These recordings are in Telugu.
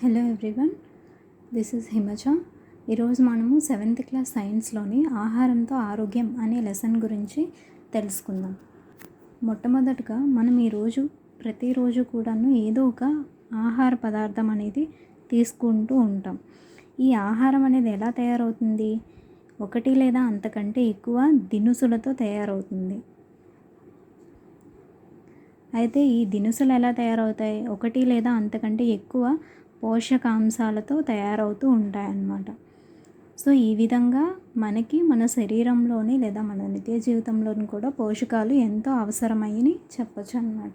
Hello everyone, this is Himaja. ఈరోజు మనము 7th క్లాస్ సైన్స్లోని ఆహారంతో ఆరోగ్యం అనే లెసన్ గురించి తెలుసుకుందాం. మొట్టమొదటిగా మనం ప్రతిరోజు కూడాను ఏదో ఒక ఆహార పదార్థం అనేది తీసుకుంటూ ఉంటాం. ఈ ఆహారం అనేది ఎలా తయారవుతుంది? ఒకటి లేదా అంతకంటే ఎక్కువ దినుసులతో తయారవుతుంది. అయితే ఈ దినుసులు ఎలా తయారవుతాయి? ఒకటి లేదా అంతకంటే ఎక్కువ పోషకాంశాలతో తయారవుతూ ఉంటాయన్నమాట. సో ఈ విధంగా మనకి మన శరీరంలోని లేదా మన నిత్య జీవితంలోని కూడా పోషకాలు ఎంతో అవసరమని చెప్పచ్చు అన్నమాట.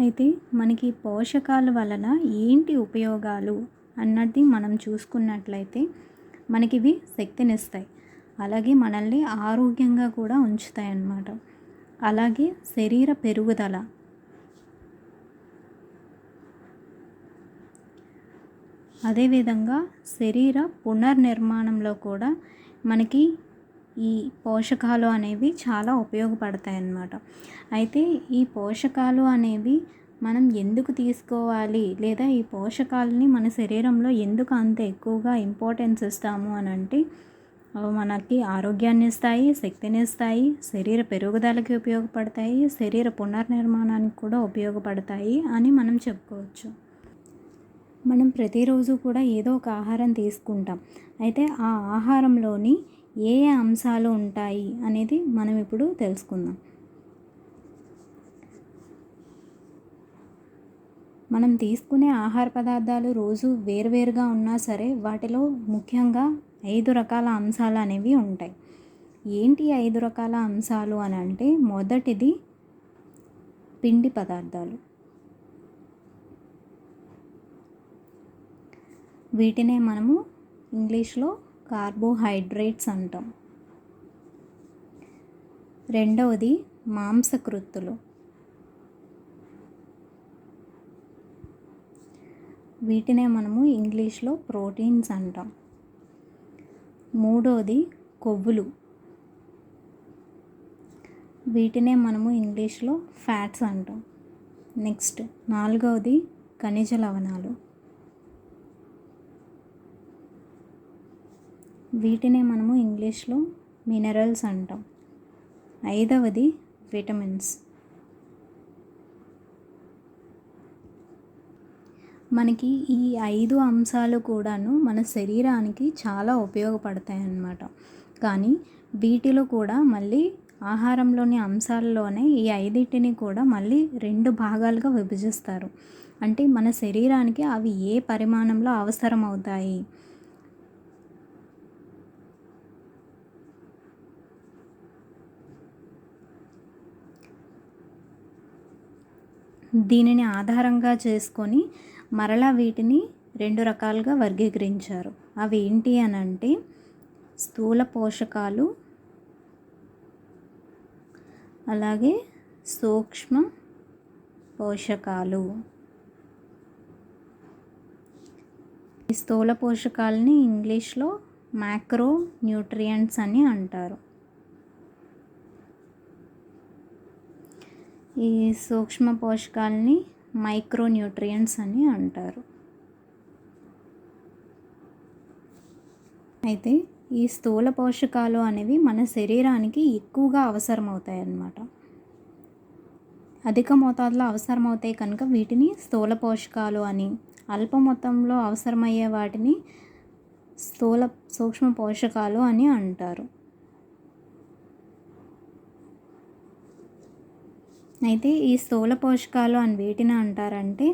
అయితే మనకి పోషకాల వలన ఏంటి ఉపయోగాలు అన్నది మనం చూసుకున్నట్లయితే మనకి ఇవి శక్తినిస్తాయి, అలాగే మనల్ని ఆరోగ్యంగా కూడా ఉంచుతాయి అన్నమాట. అలాగే శరీర పెరుగుదల, అదేవిధంగా శరీర పునర్నిర్మాణంలో కూడా మనకి ఈ పోషకాలు అనేవి చాలా ఉపయోగపడతాయి అన్నమాట. అయితే ఈ పోషకాలు అనేవి మనం ఎందుకు తీసుకోవాలి, లేదా ఈ పోషకాలని మన శరీరంలో ఎందుకు అంత ఎక్కువగా ఇంపార్టెన్స్ ఇస్తాము అని అంటే, మనకి ఆరోగ్యాన్ని ఇస్తాయి, శక్తిని ఇస్తాయి, శరీర పెరుగుదలకి ఉపయోగపడతాయి, శరీర పునర్నిర్మాణానికి కూడా ఉపయోగపడతాయి అని మనం చెప్పుకోవచ్చు. మనం ప్రతిరోజు కూడా ఏదో ఒక ఆహారం తీసుకుంటాం. అయితే ఆ ఆహారంలోని ఏ ఏ అంశాలు ఉంటాయి అనేది మనం ఇప్పుడు తెలుసుకుందాం. మనం తీసుకునే ఆహార పదార్థాలు రోజు వేరువేరుగా ఉన్నా సరే వాటిలో ముఖ్యంగా 5 రకాల అంశాలు అనేవి ఉంటాయి. ఏంటి 5 రకాల అంశాలు అని అంటే, మొదటిది పిండి పదార్థాలు. వీటినే మనము ఇంగ్లీష్లో కార్బోహైడ్రేట్స్ అంటాం. రెండవది మాంసకృత్తులు. వీటినే మనము ఇంగ్లీష్లో ప్రోటీన్స్ అంటాం. మూడవది కొవ్వులు. వీటినే మనము ఇంగ్లీష్లో ఫ్యాట్స్ అంటాం. నెక్స్ట్ నాలుగవది ఖనిజ లవణాలు. వీటినే మనము ఇంగ్లీష్లో మినరల్స్ అంటాం. ఐదవది విటమిన్స్. మనకి ఈ 5 అంశాలు కూడాను మన శరీరానికి చాలా ఉపయోగపడతాయి అన్నమాట. కానీ వీటిలో కూడా మళ్ళీ ఆహారంలోని అంశాల్లోనే ఈ 5టిని కూడా మళ్ళీ 2 భాగాలుగా విభజిస్తారు. అంటే మన శరీరానికి అవి ఏ పరిమాణంలో అవసరం అవుతాయి, దీనిని ఆధారంగా చేసుకొని మరలా వీటిని 2 రకాలుగా వర్గీకరించారు. అవి ఏంటి అని అంటే, స్థూల పోషకాలు, అలాగే సూక్ష్మ పోషకాలు. ఈ స్థూల పోషకాలని ఇంగ్లీష్లో మ్యాక్రో న్యూట్రియంట్స్ అని అంటారు. ఈ సూక్ష్మ పోషకాలని మైక్రో న్యూట్రియంట్స్ అని అంటారు. అయితే ఈ స్థూల పోషకాలు అనేవి మన శరీరానికి ఎక్కువగా అవసరమవుతాయి అన్నమాట. అధిక మోతాదులో అవసరమవుతాయి కనుక వీటిని స్థూల పోషకాలు అని, అల్ప మొత్తంలో అవసరమయ్యే వాటిని సూక్ష్మ పోషకాలు అని అంటారు. అయితే ఈ స్థూల పోషకాలు అని వీటిని అంటారంటే,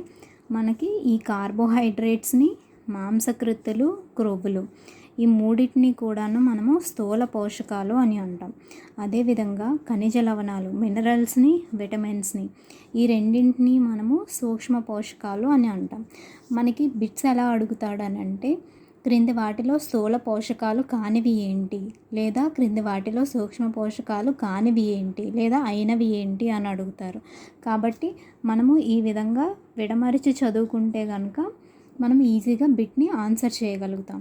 మనకి ఈ కార్బోహైడ్రేట్స్ని, మాంసకృత్తులు, క్రొవ్వులు, ఈ మూడింటిని కూడాను మనము స్థూల పోషకాలు అని అంటాం. అదేవిధంగా ఖనిజ లవణాలు, మినరల్స్ని, విటమిన్స్ని, ఈ రెండింటిని మనము సూక్ష్మ పోషకాలు అని అంటాం. మనకి బిట్స్ ఎలా అడుగుతాడని అంటే, క్రింది వాటిలో స్థూల పోషకాలు కానివి ఏంటి, లేదా క్రింది వాటిలో సూక్ష్మ పోషకాలు కానివి ఏంటి, లేదా అయినవి ఏంటి అని అడుగుతారు. కాబట్టి మనము ఈ విధంగా విడమరిచి చదువుకుంటే కనుక మనం ఈజీగా బిట్ని ఆన్సర్ చేయగలుగుతాం.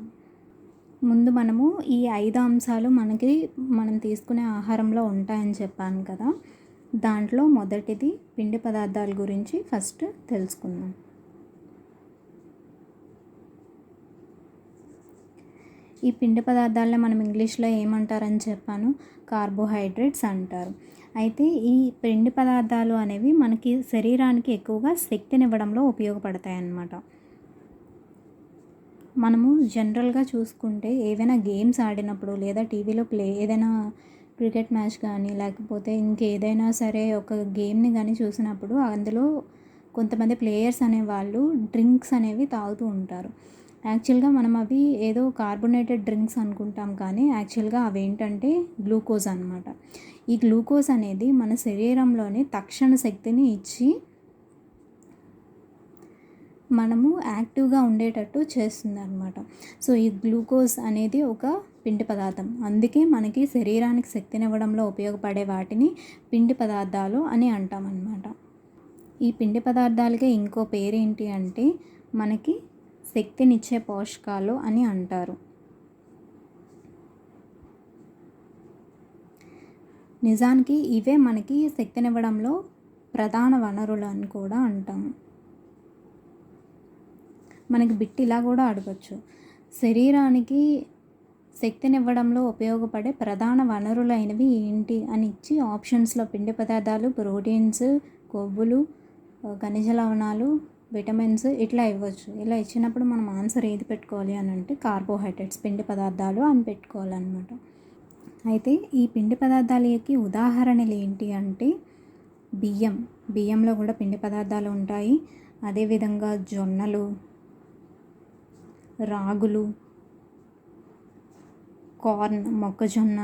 ముందు మనము ఈ 5 అంశాలు మనం తీసుకునే ఆహారంలో ఉంటాయని చెప్పాను కదా, దాంట్లో మొదటిది పిండి పదార్థాల గురించి ఫస్ట్ తెలుసుకుందాం. ఈ పిండి పదార్థాలను మనం ఇంగ్లీష్లో ఏమంటారని చెప్పాను, కార్బోహైడ్రేట్స్ అంటారు. అయితే ఈ పిండి పదార్థాలు అనేవి మనకి శరీరానికి ఎక్కువగా శక్తినివ్వడంలో ఉపయోగపడతాయి అన్నమాట. మనము జనరల్గా చూసుకుంటే ఏవైనా గేమ్స్ ఆడినప్పుడు లేదా టీవీలో ఏదైనా క్రికెట్ మ్యాచ్ కానీ లేకపోతే ఇంకేదైనా సరే ఒక గేమ్ని కానీ చూసినప్పుడు అందులో కొంతమంది ప్లేయర్స్ అనేవాళ్ళు డ్రింక్స్ అనేవి తాగుతూ ఉంటారు. యాక్చువల్గా మనం అవి ఏదో కార్బోనేటెడ్ డ్రింక్స్ అనుకుంటాం, కానీ యాక్చువల్గా అవి ఏంటంటే గ్లూకోజ్ అనమాట. ఈ గ్లూకోజ్ అనేది మన శరీరంలోని తక్షణ శక్తిని ఇచ్చి మనము యాక్టివ్గా ఉండేటట్టు చేస్తుంది అనమాట. సో ఈ గ్లూకోజ్ అనేది ఒక పిండి పదార్థం, అందుకే మనకి శరీరానికి శక్తినివ్వడంలో ఉపయోగపడే వాటిని పిండి పదార్థాలు అని అంటామన్నమాట. ఈ పిండి పదార్థాలకే ఇంకో పేరు ఏంటి అంటే మనకి శక్తినిచ్చే పోషకాలు అని అంటారు. నిజానికి ఇవే మనకి శక్తినివ్వడంలో ప్రధాన వనరులు అని కూడా అంటాము. మనకి బిట్ ఇలా కూడా అడగచ్చు, శరీరానికి శక్తినివ్వడంలో ఉపయోగపడే ప్రధాన వనరులైనవి ఏంటి అని ఇచ్చి ఆప్షన్స్లో పిండి పదార్థాలు, ప్రోటీన్స్, కొవ్వులు, ఖనిజ లవణాలు, విటమిన్స్ ఇట్లా ఇవ్వచ్చు. ఇలా ఇచ్చినప్పుడు మనం ఆన్సర్ ఏది పెట్టుకోవాలి అని అంటే కార్బోహైడ్రేట్స్, పిండి పదార్థాలు అని పెట్టుకోవాలన్నమాట. అయితే ఈ పిండి పదార్థాలకి ఉదాహరణలు ఏంటి అంటే బియ్యంలో కూడా పిండి పదార్థాలు ఉంటాయి. అదేవిధంగా జొన్నలు, రాగులు, కార్న్, మొక్కజొన్న,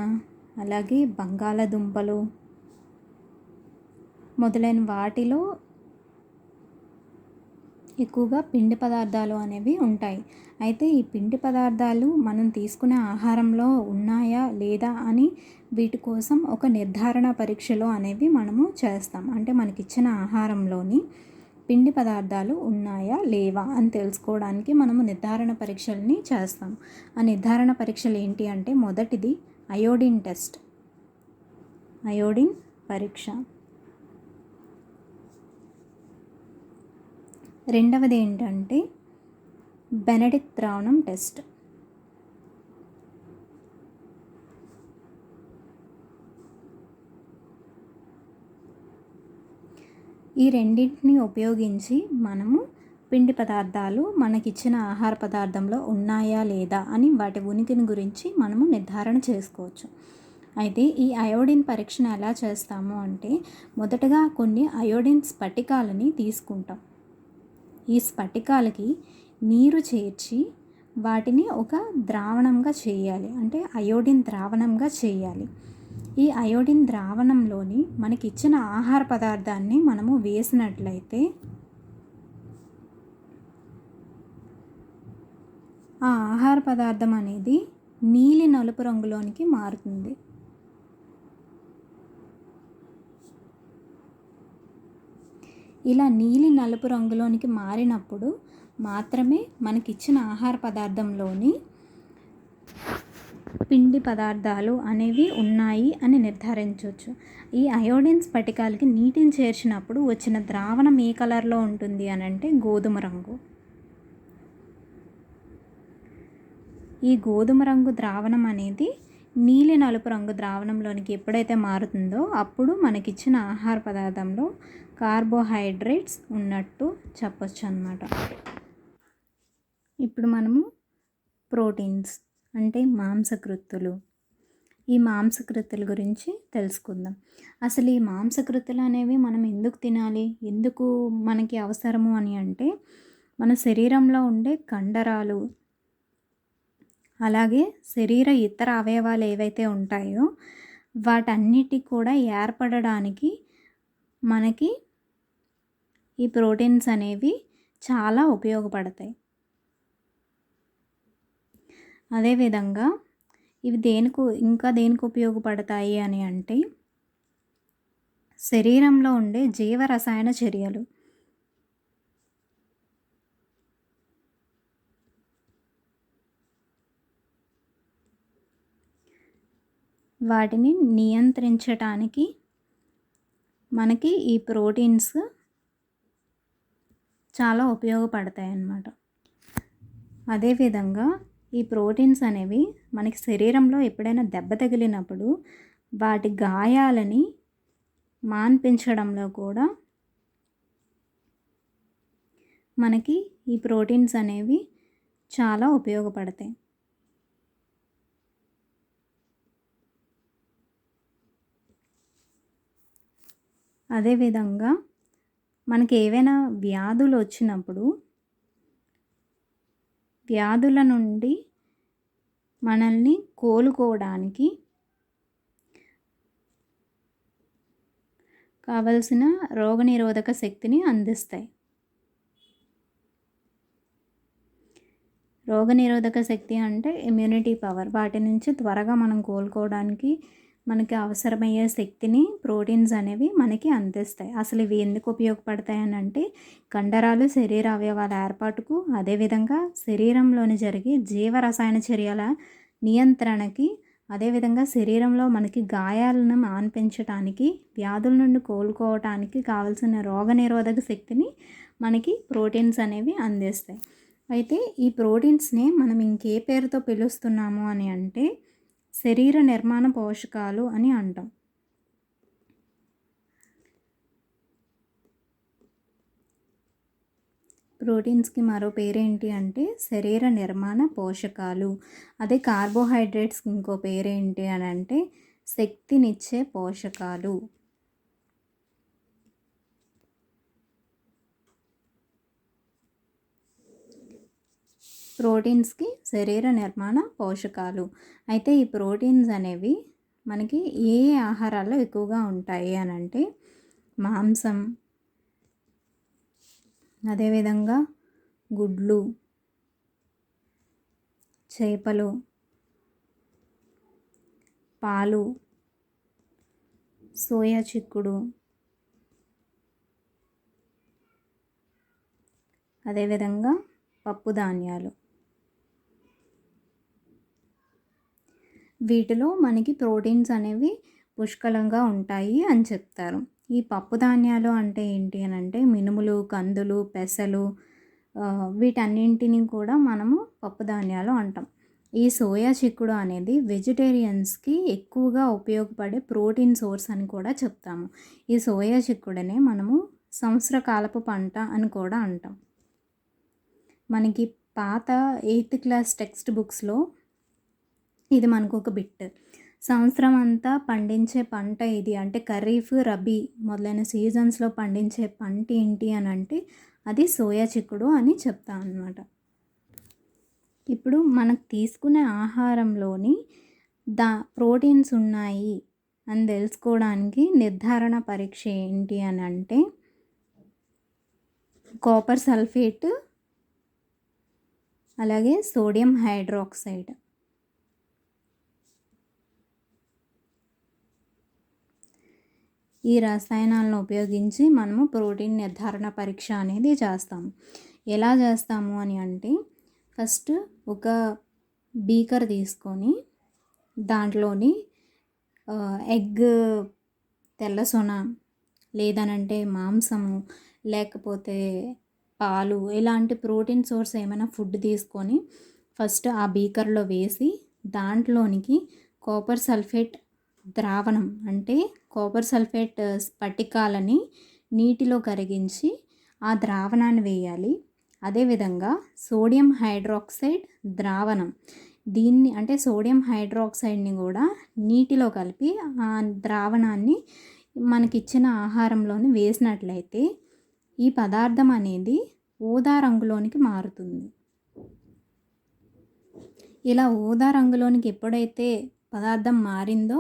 అలాగే బంగాళదుంపలు మొదలైన వాటిలో ఎక్కువగా పిండి పదార్థాలు అనేవి ఉంటాయి. అయితే ఈ పిండి పదార్థాలు మనం తీసుకునే ఆహారంలో ఉన్నాయా లేదా అని వీటి కోసం ఒక నిర్ధారణ పరీక్షలు అనేవి మనము చేస్తాం. అంటే మనకిచ్చిన ఆహారంలోని పిండి పదార్థాలు ఉన్నాయా లేవా అని తెలుసుకోవడానికి మనము నిర్ధారణ పరీక్షల్ని చేస్తాం. ఆ నిర్ధారణ పరీక్షలు ఏంటి అంటే మొదటిది అయోడిన్ టెస్ట్, అయోడిన్ పరీక్ష. రెండవది ఏంటంటే బెనెడిక్ట్ ద్రావణం టెస్ట్. ఈ రెండింటిని ఉపయోగించి మనము పిండి పదార్థాలు మనకిచ్చిన ఆహార పదార్థంలో ఉన్నాయా లేదా అని వాటి ఉనికిని గురించి మనము నిర్ధారణ చేసుకోవచ్చు. అయితే ఈ అయోడిన్ పరీక్షను ఎలా చేస్తాము అంటే మొదటగా కొన్ని అయోడిన్ స్ఫటికాలని తీసుకుంటాం. ఈ స్ఫటికాలకి నీరు చేర్చి వాటిని ఒక ద్రావణంగా చేయాలి, అంటే అయోడిన్ ద్రావణంగా చేయాలి. ఈ అయోడిన్ ద్రావణంలోని మనకి ఇచ్చిన ఆహార పదార్థాన్ని మనము వేసినట్లయితే ఆ ఆహార పదార్థం అనేది నీలి నలుపు రంగులోనికి మారుతుంది. ఇలా నీలి నలుపు రంగులోనికి మారినప్పుడు మాత్రమే మనకిచ్చిన ఆహార పదార్థంలోని పిండి పదార్థాలు అనేవి ఉన్నాయి అని నిర్ధారించవచ్చు. ఈ అయోడిన్ స్ఫటికాలకి నీటిని చేర్చినప్పుడు వచ్చిన ద్రావణం ఏ కలర్లో ఉంటుంది అని అంటే గోధుమ రంగు. ఈ గోధుమ రంగు ద్రావణం అనేది నీలి నలుపు రంగు ద్రావణంలోనికి ఎప్పుడైతే మారుతుందో అప్పుడు మనకిచ్చిన ఆహార పదార్థంలో కార్బోహైడ్రేట్స్ ఉన్నట్టు చెప్పొచ్చు అన్నమాట. ఇప్పుడు మనము ప్రోటీన్స్ అంటే మాంసకృత్తులు, ఈ మాంసకృత్తుల గురించి తెలుసుకుందాం. అసలు ఈ మాంసకృత్తులు అనేవి మనం ఎందుకు తినాలి, ఎందుకు మనకి అవసరము అని అంటే మన శరీరంలో ఉండే కండరాలు అలాగే శరీర ఇతర అవయవాలు ఏవైతే ఉంటాయో వాటన్నిటి కూడా ఏర్పడడానికి మనకి ఈ ప్రోటీన్స్ అనేవి చాలా ఉపయోగపడతాయి. అదేవిధంగా ఇవి దేనికి ఉపయోగపడతాయి అని అంటే శరీరంలో ఉండే జీవరసాయన చర్యలు, వాటిని నియంత్రించటానికి మనకి ఈ ప్రోటీన్స్ చాలా ఉపయోగపడతాయి అన్నమాట. అదేవిధంగా ఈ ప్రోటీన్స్ అనేవి మనకి శరీరంలో ఎప్పుడైనా దెబ్బ తగిలినప్పుడు వాటి గాయాలని మాన్పించడంలో కూడా మనకి ఈ ప్రోటీన్స్ అనేవి చాలా ఉపయోగపడతాయి. అదేవిధంగా మనకి ఏవైనా వ్యాధులు వచ్చినప్పుడు వ్యాధుల నుండి మనల్ని కోలుకోవడానికి కావలసిన రోగనిరోధక శక్తిని అందిస్తాయి. రోగనిరోధక శక్తి అంటే ఇమ్యూనిటీ పవర్. వాటి నుంచి త్వరగా మనం కోలుకోవడానికి మనకి అవసరమయ్యే శక్తిని ప్రోటీన్స్ అనేవి మనకి అందిస్తాయి. అసలు ఇవి ఎందుకు ఉపయోగపడతాయి అని అంటే కండరాలు శరీర అవయవాల ఏర్పాటుకు, అదేవిధంగా శరీరంలోని జరిగే జీవరసాయన చర్యల నియంత్రణకి, అదేవిధంగా శరీరంలో మనకి గాయాలను మాన్పించడానికి, వ్యాధుల నుండి కోలుకోవటానికి కావలసిన రోగనిరోధక శక్తిని మనకి ప్రోటీన్స్ అనేవి అందిస్తాయి. అయితే ఈ ప్రోటీన్స్ని మనం ఇంకే పేరుతో పిలుస్తున్నాము అని అంటే శరీర నిర్మాణ పోషకాలు అని అంటాం. ప్రోటీన్స్కి మరో పేరేంటి అంటే శరీర నిర్మాణ పోషకాలు. అదే కార్బోహైడ్రేట్స్కి ఇంకో పేరేంటి అని అంటే శక్తినిచ్చే పోషకాలు. ప్రోటీన్స్కి శరీర నిర్మాణ పోషకాలు. అయితే ఈ ప్రోటీన్స్ అనేవి మనకి ఏ ఆహారాల్లో ఎక్కువగా ఉంటాయి అని అంటే మాంసం, అదేవిధంగా గుడ్లు, చేపలు, పాలు, సోయా చిక్కుడు, అదేవిధంగా పప్పు ధాన్యాలు. వీటిలో మనకి ప్రోటీన్స్ అనేవి పుష్కలంగా ఉంటాయి అని చెప్తారు. ఈ పప్పు ధాన్యాలు అంటే ఏంటి అని అంటే మినుములు, కందులు, పెసలు, వీటన్నింటినీ కూడా మనము పప్పు ధాన్యాలు అంటాం. ఈ సోయా చిక్కుడు అనేది వెజిటేరియన్స్కి ఎక్కువగా ఉపయోగపడే ప్రోటీన్ సోర్స్ అని కూడా చెప్తాము. ఈ సోయా చిక్కుడునే మనము సంవత్సరకాలపు పంట అని కూడా అంటాం. మనకి పాత 8th క్లాస్ టెక్స్ట్ బుక్స్లో ఇది మనకు ఒక బిట్. సంవత్సరం అంతా పండించే పంట ఇది అంటే ఖరీఫ్, రబీ మొదలైన సీజన్స్లో పండించే పంట ఏంటి అని అంటే అది సోయా చిక్కుడు అని చెప్తాం అన్నమాట. ఇప్పుడు మనకు తీసుకునే ఆహారంలోని ప్రోటీన్స్ ఉన్నాయి అని తెలుసుకోవడానికి నిర్ధారణ పరీక్ష ఏంటి అని అంటే కాపర్ సల్ఫేట్, అలాగే సోడియం హైడ్రాక్సైడ్. ఈ రసాయనాలను ఉపయోగించి మనము ప్రోటీన్ నిర్ధారణ పరీక్ష అనేది చేస్తాము. ఎలా చేస్తాము అని అంటే ఫస్ట్ ఒక బీకర్ తీసుకొని దాంట్లోని ఎగ్, తెల్ల సొన, లేదనంటే మాంసము, లేకపోతే పాలు, ఇలాంటి ప్రోటీన్ సోర్స్ ఏమైనా ఫుడ్ తీసుకొని ఫస్ట్ ఆ బీకర్లో వేసి దాంట్లోనికి కాపర్ సల్ఫేట్ ద్రావణం అంటే కాపర్ సల్ఫేట్ స్ఫటికాలని నీటిలో కరిగించి ఆ ద్రావణాన్ని వేయాలి. అదేవిధంగా సోడియం హైడ్రాక్సైడ్ ద్రావణం, దీన్ని అంటే సోడియం హైడ్రాక్సైడ్ని కూడా నీటిలో కలిపి ఆ ద్రావణాన్ని మనకిచ్చిన ఆహారంలోని వేసినట్లయితే ఈ పదార్థం అనేది ఊదా రంగులోనికి మారుతుంది. ఇలా ఊదా రంగులోనికి ఎప్పుడైతే పదార్థం మారిందో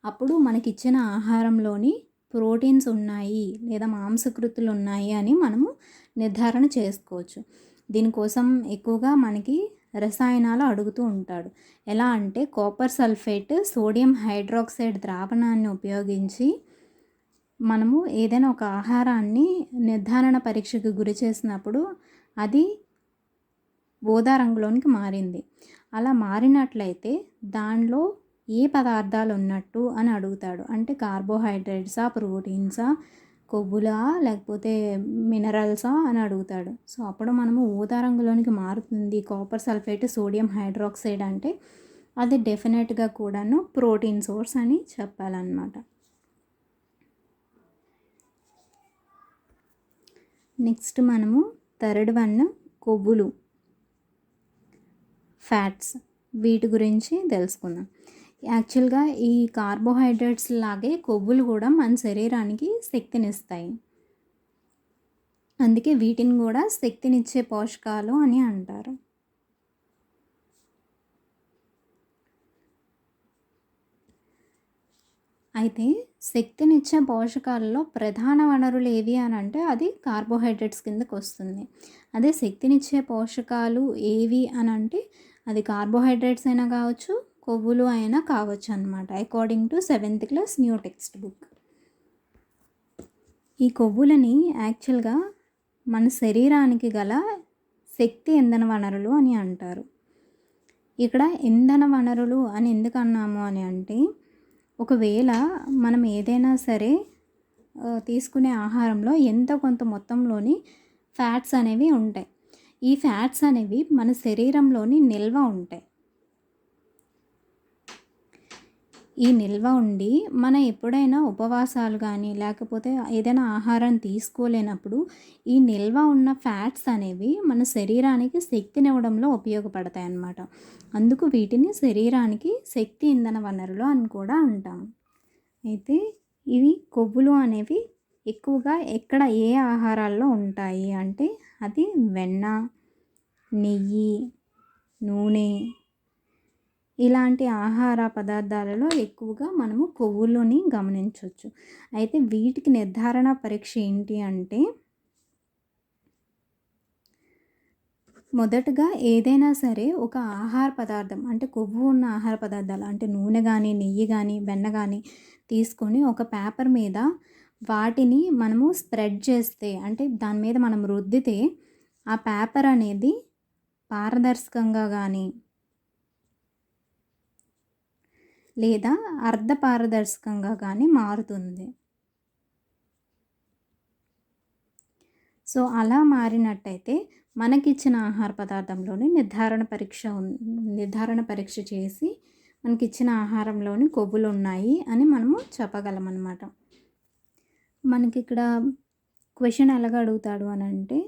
అప్పుడు మనకిచ్చిన ఆహారంలోని ప్రోటీన్స్ ఉన్నాయి లేదా మాంసకృతులు ఉన్నాయి అని మనము నిర్ధారణ చేసుకోవచ్చు. దీనికోసం ఎక్కువగా మనకి రసాయనాలు అడుగుతూ ఉంటాడు. ఎలా అంటే కాపర్ సల్ఫేట్, సోడియం హైడ్రాక్సైడ్ ద్రావణాన్ని ఉపయోగించి మనము ఏదైనా ఒక ఆహారాన్ని నిర్ధారణ పరీక్షకు గురి చేసినప్పుడు అది ఊదా రంగులోనికి మారింది. అలా మారినట్లయితే దానిలో ఏ పదార్థాలు ఉన్నట్టు అని అడుగుతాడు. అంటే కార్బోహైడ్రేట్సా, ప్రోటీన్సా, కొవ్వులా లేకపోతే మినరల్సా అని అడుగుతాడు. సో అప్పుడు మనము ఊదా రంగులోనికి మారుతుంది కాపర్ సల్ఫేట్ సోడియం హైడ్రాక్సైడ్ అంటే అది డెఫినెట్గా కూడాను ప్రోటీన్ సోర్స్ అని చెప్పాలన్నమాట. నెక్స్ట్ మనము థర్డ్ వన్ కొవ్వులు, ఫ్యాట్స్, వీటి గురించి తెలుసుకుందాం. యాక్చువల్గా ఈ కార్బోహైడ్రేట్స్ లాగే కొవ్వులు కూడా మన శరీరానికి శక్తినిస్తాయి. అందుకే వీటిని కూడా శక్తినిచ్చే పోషకాలు అని అంటారు. అయితే శక్తినిచ్చే పోషకాలలో ప్రధాన వనరులు ఏవి అని అంటే అది కార్బోహైడ్రేట్స్ కిందకు వస్తుంది. అదే శక్తినిచ్చే పోషకాలు ఏవి అని అంటే అది కార్బోహైడ్రేట్స్ అయినా కావచ్చు, కొవ్వులు అయినా కావచ్చు అన్నమాట, according to 7th class new text book. ఈ కొవ్వులని యాక్చువల్గా మన శరీరానికి గల శక్తి ఇంధన వనరులు అని అంటారు. ఇక్కడ ఇంధన వనరులు అని ఎందుకు అన్నాము అని అంటే ఒకవేళ మనం ఏదైనా సరే తీసుకునే ఆహారంలో ఎంతో కొంత మొత్తంలోని ఫ్యాట్స్ అనేవి ఉంటాయి. ఈ ఫ్యాట్స్ అనేవి మన శరీరంలోని నిల్వ ఉంటాయి. ఈ నిల్వ ఉండి మన ఎప్పుడైనా ఉపవాసాలు కానీ లేకపోతే ఏదైనా ఆహారం తీసుకోలేనప్పుడు ఈ నిల్వ ఉన్న ఫ్యాట్స్ అనేవి మన శరీరానికి శక్తినివ్వడంలో ఉపయోగపడతాయి అన్నమాట. అందుకు వీటిని శరీరానికి శక్తి ఇంధన వనరులు అని కూడా అంటాము. అయితే ఇవి కొవ్వులు అనేవి ఎక్కువగా ఎక్కడ ఏ ఆహారాల్లో ఉంటాయి అంటే అది వెన్న, నెయ్యి, నూనె ఇలాంటి ఆహార పదార్థాలలో ఎక్కువగా మనము కొవ్వులని గమనించవచ్చు. అయితే వీటికి నిర్ధారణ పరీక్ష ఏంటి అంటే మొదటగా ఏదైనా సరే ఒక ఆహార పదార్థం అంటే కొవ్వు ఉన్న ఆహార పదార్థాలు అంటే నూనె కానీ, నెయ్యి కానీ, వెన్న కానీ తీసుకొని ఒక పేపర్ మీద వాటిని మనము స్ప్రెడ్ చేస్తే అంటే దాని మీద మనం రుద్దితే ఆ పేపర్ అనేది పారదర్శకంగా కానీ లేదా అర్ధపారదర్శకంగా కానీ మారుతుంది. సో అలా మారినట్టయితే మనకిచ్చిన ఆహార పదార్థంలోని నిర్ధారణ పరీక్ష చేసి మనకిచ్చిన ఆహారంలోని కొవ్వులు ఉన్నాయి అని మనము చెప్పగలమన్నమాట. మనకి ఇక్కడ క్వశ్చన్ ఎలాగ అడుగుతాడు అని అంటే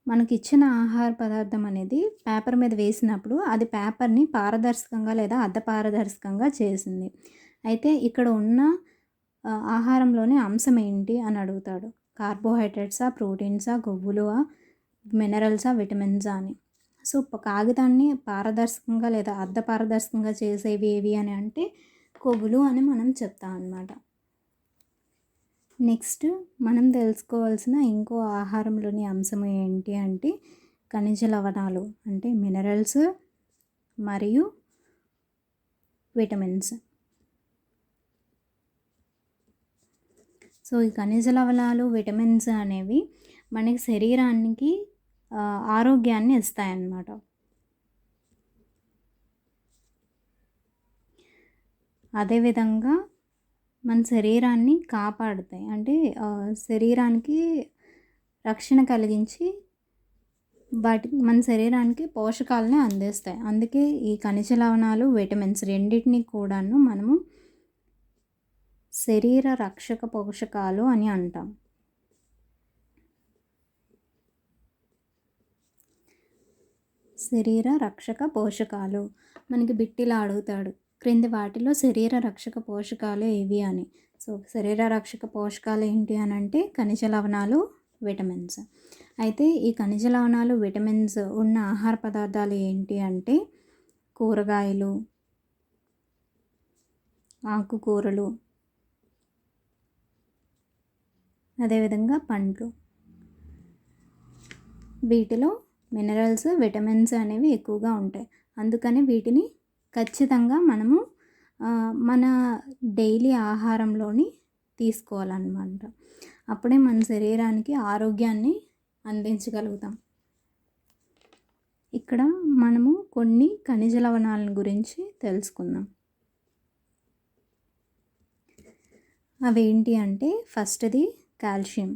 మనకిచ్చిన ఆహార పదార్థం అనేది పేపర్ మీద వేసినప్పుడు అది పేపర్ని పారదర్శకంగా లేదా అర్ధపారదర్శకంగా చేసింది. అయితే ఇక్కడ ఉన్న ఆహారంలోని అంశం ఏంటి అని అడుగుతాడు. కార్బోహైడ్రేట్సా, ప్రోటీన్సా, కొవ్వులువా, మినరల్సా, విటమిన్సా అని. సో కాగితాన్ని పారదర్శకంగా లేదా అర్ధపారదర్శకంగా చేసేవి ఏవి అని అంటే కొవ్వులు అని మనం చెప్తాం అన్నమాట. నెక్స్ట్ మనం తెలుసుకోవాల్సిన ఇంకో ఆహారంలోని అంశం ఏంటి అంటే ఖనిజ లవణాలు అంటే మినరల్స్ మరియు విటమిన్స్. సో ఈ ఖనిజ లవణాలు, విటమిన్స్ అనేవి మనకి శరీరానికి ఆరోగ్యాన్ని ఇస్తాయన్నమాట. అదేవిధంగా మన శరీరాన్ని కాపాడుతాయి అంటే శరీరానికి రక్షణ కలిగించి మన శరీరానికి పోషకాలని అందిస్తాయి. అందుకే ఈ ఖనిజ లవణాలు, విటమిన్స్ రెండింటిని కూడాను మనము శరీర రక్షక పోషకాలు అని అంటాం. శరీర రక్షక పోషకాలు మనకి బిట్టిలా అడుగుతాడు, క్రింది వాటిలో శరీర రక్షక పోషకాలు ఏవి అని. సో శరీర రక్షక పోషకాలు ఏంటి అని అంటే ఖనిజ లవణాలు, విటమిన్స్. అయితే ఈ ఖనిజ లవణాలు, విటమిన్స్ ఉన్న ఆహార పదార్థాలు ఏంటి అంటే కూరగాయలు, ఆకుకూరలు, అదేవిధంగా పండ్లు. వీటిలో మినరల్స్, విటమిన్స్ అనేవి ఎక్కువగా ఉంటాయి. అందుకని వీటిని ఖచ్చితంగా మనము మన డైలీ ఆహారంలోని తీసుకోవాలన్నమాట. అప్పుడే మన శరీరానికి ఆరోగ్యాన్ని అందించగలుగుతాం. ఇక్కడ మనము కొన్ని ఖనిజ లవణాల గురించి తెలుసుకుందాం. అవేంటి అంటే ఫస్ట్ది కాల్షియం.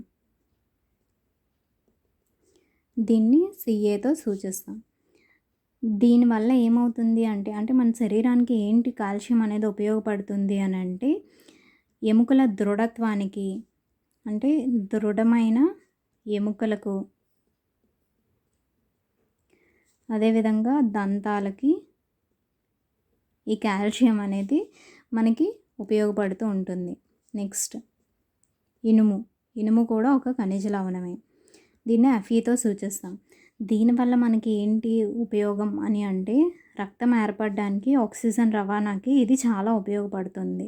దీన్ని CAతో సూచిస్తాం. దీనివల్ల ఏమవుతుంది అంటే మన శరీరానికి ఏంటి కాల్షియం అనేది ఉపయోగపడుతుంది అని అంటే ఎముకల దృఢత్వానికి, అంటే దృఢమైన ఎముకలకు, అదేవిధంగా దంతాలకి ఈ కాల్షియం అనేది మనకి ఉపయోగపడుతూ ఉంటుంది. నెక్స్ట్ ఇనుము కూడా ఒక ఖనిజ లవణమే. దీన్ని Feతో సూచిస్తాం. దీనివల్ల మనకి ఏంటి ఉపయోగం అని అంటే రక్తం ఏర్పడడానికి, ఆక్సిజన్ రవాణాకి ఇది చాలా ఉపయోగపడుతుంది.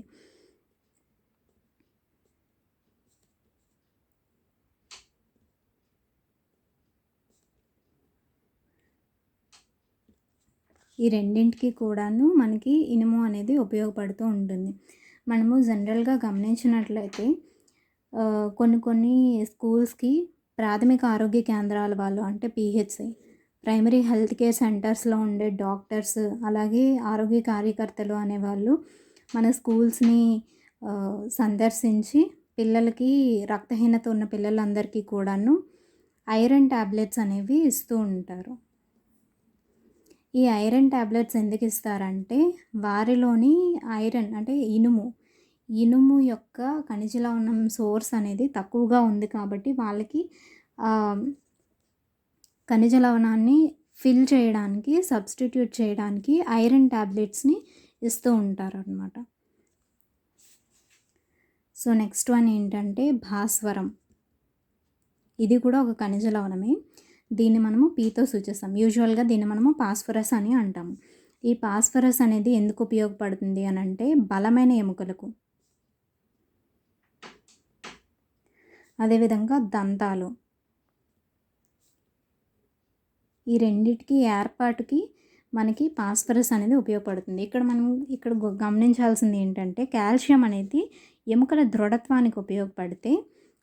ఈ రెండింటికి కూడాను మనకి ఇనుము అనేది ఉపయోగపడుతూ ఉంటుంది. మనము జనరల్గా గమనించినట్లయితే కొన్ని స్కూల్స్కి ప్రాథమిక ఆరోగ్య కేంద్రాల వాళ్ళు, అంటే PHC ప్రైమరీ హెల్త్ కేర్ సెంటర్స్లో ఉండే డాక్టర్స్, అలాగే ఆరోగ్య కార్యకర్తలు అనేవాళ్ళు మన స్కూల్స్ని సందర్శించి పిల్లలకి, రక్తహీనత ఉన్న పిల్లలందరికీ కూడాను ఐరన్ ట్యాబ్లెట్స్ అనేవి ఇస్తూ ఉంటారు. ఈ ఐరన్ ట్యాబ్లెట్స్ ఎందుకు ఇస్తారంటే వారిలోని ఐరన్ అంటే ఇనుము యొక్క ఖనిజ లవణం సోర్స్ అనేది తక్కువగా ఉంది కాబట్టి వాళ్ళకి ఖనిజ లవణాన్ని ఫిల్ చేయడానికి, సబ్స్టిట్యూట్ చేయడానికి ఐరన్ ట్యాబ్లెట్స్ని ఇస్తూ ఉంటారనమాట. సో నెక్స్ట్ వన్ ఏంటంటే భాస్వరం. ఇది కూడా ఒక ఖనిజ లవణమే. దీన్ని మనము Pతో సూచిస్తాం. యూజువల్గా దీన్ని మనము పాస్ఫరస్ అని అంటాము. ఈ పాస్ఫరస్ అనేది ఎందుకు ఉపయోగపడుతుంది అని అంటే బలమైన ఎముకలకు, అదేవిధంగా దంతాలు, ఈ రెండిటికి ఏర్పాటుకి మనకి పాస్ఫరస్ అనేది ఉపయోగపడుతుంది. ఇక్కడ గమనించాల్సింది ఏంటంటే కాల్షియం అనేది ఎముకల దృఢత్వానికి ఉపయోగపడితే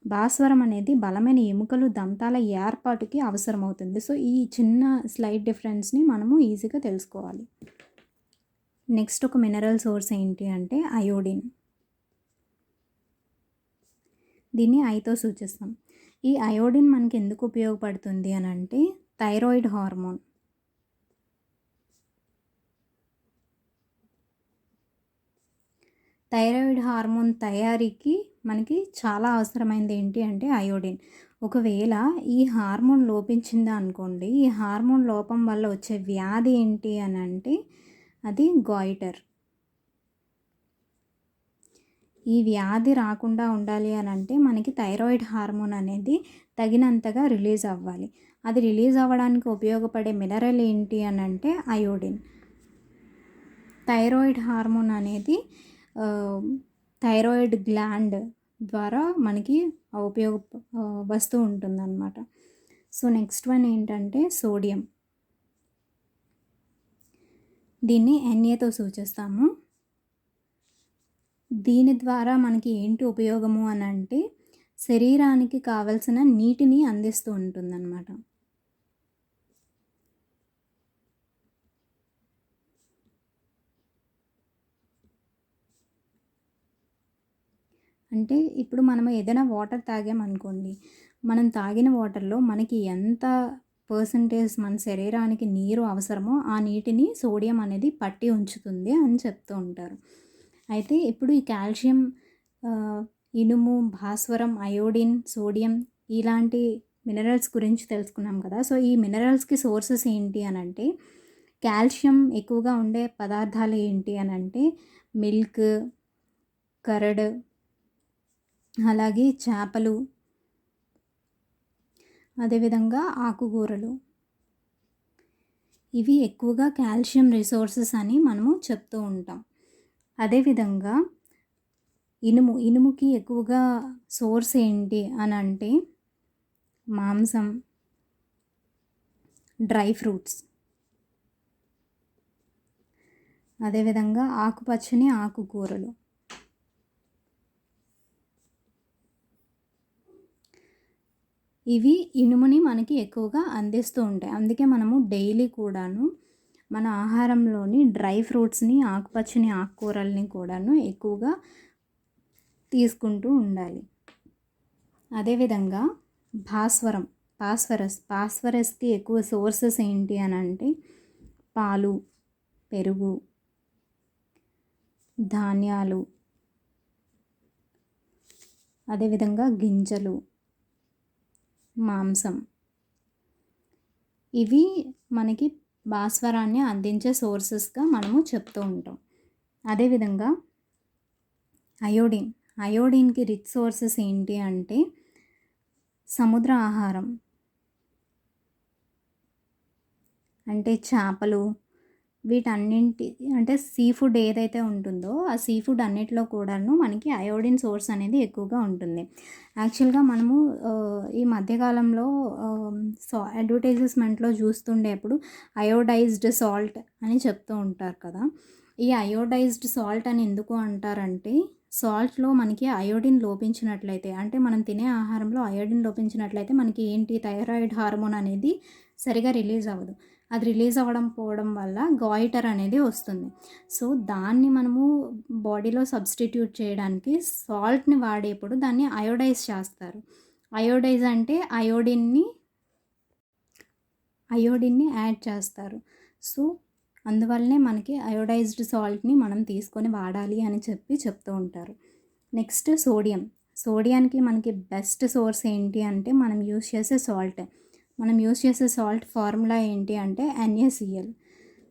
భాస్వరం అనేది బలమైన ఎముకలు, దంతాల ఏర్పాటుకి అవసరమవుతుంది. సో ఈ చిన్న స్లైట్ డిఫరెన్స్ని మనము ఈజీగా తెలుసుకోవాలి. నెక్స్ట్ ఒక మినరల్ సోర్స్ ఏంటి అంటే అయోడిన్. దీన్ని Iతో సూచిస్తాం. ఈ అయోడిన్ మనకి ఎందుకు ఉపయోగపడుతుంది అని అంటే థైరాయిడ్ హార్మోన్, తయారీకి మనకి చాలా అవసరమైనది ఏంటి అంటే అయోడిన్. ఒకవేళ ఈ హార్మోన్ లోపించిందా అనుకోండి, ఈ హార్మోన్ లోపం వల్ల వచ్చే వ్యాధి ఏంటి అని అంటే అది గాయిటర్. ఈ వ్యాధి రాకుండా ఉండాలి అని అంటే మనకి థైరాయిడ్ హార్మోన్ అనేది తగినంతగా రిలీజ్ అవ్వాలి. అది రిలీజ్ అవ్వడానికి ఉపయోగపడే మినరల్ ఏంటి అని అంటే అయోడిన్. థైరాయిడ్ హార్మోన్ అనేది థైరాయిడ్ గ్లాండ్ ద్వారా మనకి వస్తూ ఉంటుందన్నమాట. సో నెక్స్ట్ వన్ ఏంటంటే సోడియం. దీన్ని Na తో సూచిస్తాము. దీని ద్వారా మనకి ఏంటి ఉపయోగము అని అంటే శరీరానికి కావలసిన నీటిని అందిస్తూ ఉంటుందన్నమాట. అంటే ఇప్పుడు మనం ఏదైనా వాటర్ తాగామనుకోండి, మనం తాగిన వాటర్లో మనకి ఎంత పర్సంటేజ్ మన శరీరానికి నీరు అవసరమో ఆ నీటిని సోడియం అనేది పట్టి ఉంచుతుంది అని చెప్తూ ఉంటారు. అయితే ఇప్పుడు ఈ కాల్షియం, ఇనుము, భాస్వరం, అయోడిన్, సోడియం ఇలాంటి మినరల్స్ గురించి తెలుసుకున్నాం కదా. సో ఈ మినరల్స్కి సోర్సెస్ ఏంటి అని అంటే కాల్షియం ఎక్కువగా ఉండే పదార్థాలు ఏంటి అని అంటే మిల్క్, కర్డ్, అలాగే చేపలు, అదేవిధంగా ఆకుకూరలు. ఇవి ఎక్కువగా కాల్షియం రిసోర్సెస్ అని మనము చెప్తూ ఉంటాం. అదేవిధంగా ఇనుముకి ఎక్కువగా సోర్స్ ఏంటి అని అంటే మాంసం, డ్రై ఫ్రూట్స్, అదేవిధంగా ఆకుపచ్చని ఆకుకూరలు. ఇవి ఇనుముని మనకి ఎక్కువగా అందిస్తూ ఉంటాయి. అందుకే మనము డైలీ కూడాను మన ఆహారంలోని డ్రై ఫ్రూట్స్ని, ఆకుపచ్చని ఆకుకూరల్ని కూడాను ఎక్కువగా తీసుకుంటూ ఉండాలి. అదేవిధంగా భాస్వరం, ఫాస్ఫరస్కి ఎక్కువ సోర్సెస్ ఏంటి అని అంటే పాలు, పెరుగు, ధాన్యాలు, అదేవిధంగా గింజలు, మాంసం, ఇవి మనకి భాస్వరాన్ని అందించే సోర్సెస్గా మనము చెప్తూ ఉంటాం. అదేవిధంగా అయోడిన్కి రిచ్ సోర్సెస్ ఏంటి అంటే సముద్ర ఆహారం, అంటే చేపలు, వీటన్నింటి అంటే సీ ఫుడ్ ఏదైతే ఉంటుందో ఆ సీ ఫుడ్ అన్నిటిలో కూడాను మనకి అయోడిన్ సోర్స్ అనేది ఎక్కువగా ఉంటుంది. యాక్చువల్గా మనము ఈ మధ్యకాలంలో అడ్వర్టైజ్మెంట్లో చూస్తుండేప్పుడు అయోడైజ్డ్ సాల్ట్ అని చెప్తూ ఉంటారు కదా. ఈ అయోడైజ్డ్ సాల్ట్ అని ఎందుకు అంటారంటే సాల్ట్లో మనకి అయోడిన్ లోపించినట్లయితే, అంటే మనం తినే ఆహారంలో అయోడిన్ లోపించినట్లయితే మనకి ఏంటి థైరాయిడ్ హార్మోన్ అనేది సరిగా రిలీజ్ అవ్వదు. అది రిలీజ్ అవ్వడం పోవడం వల్ల గాయిటర్ అనేది వస్తుంది. సో దాన్ని మనము బాడీలో సబ్స్టిట్యూట్ చేయడానికి సాల్ట్ని వాడేప్పుడు దాన్ని అయోడైజ్ చేస్తారు. అయోడైజ్ అంటే అయోడిన్ని యాడ్ చేస్తారు. సో అందువల్లనే మనకి అయోడైజ్డ్ సాల్ట్ని మనం తీసుకొని వాడాలి అని చెప్తూ ఉంటారు. నెక్స్ట్ సోడియానికి మనకి బెస్ట్ సోర్స్ ఏంటి అంటే మనం యూస్ చేసే సాల్ట్ ఫార్ములా ఏంటి అంటే NaCl.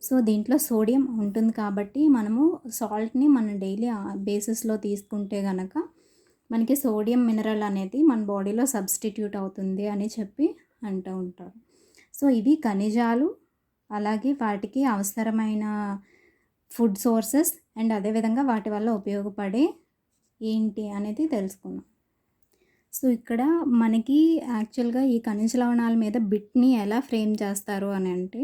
సో దీంట్లో సోడియం ఉంటుంది కాబట్టి మనము సాల్ట్ని మన డైలీ బేసిస్లో తీసుకుంటే కనుక మనకి సోడియం మినరల్ అనేది మన బాడీలో సబ్స్టిట్యూట్ అవుతుంది అని చెప్పి అంటూ ఉంటారు. సో ఇవి ఖనిజాలు, అలాగే వాటికి అవసరమైన ఫుడ్ సోర్సెస్ అండ్ అదేవిధంగా వాటి వల్ల ఉపయోగపడే ఏంటి అనేది తెలుసుకున్నాం. సో ఇక్కడ మనకి యాక్చువల్గా ఈ ఖనిజ లవణాల మీద బిట్ని ఎలా ఫ్రేమ్ చేస్తారు అని అంటే,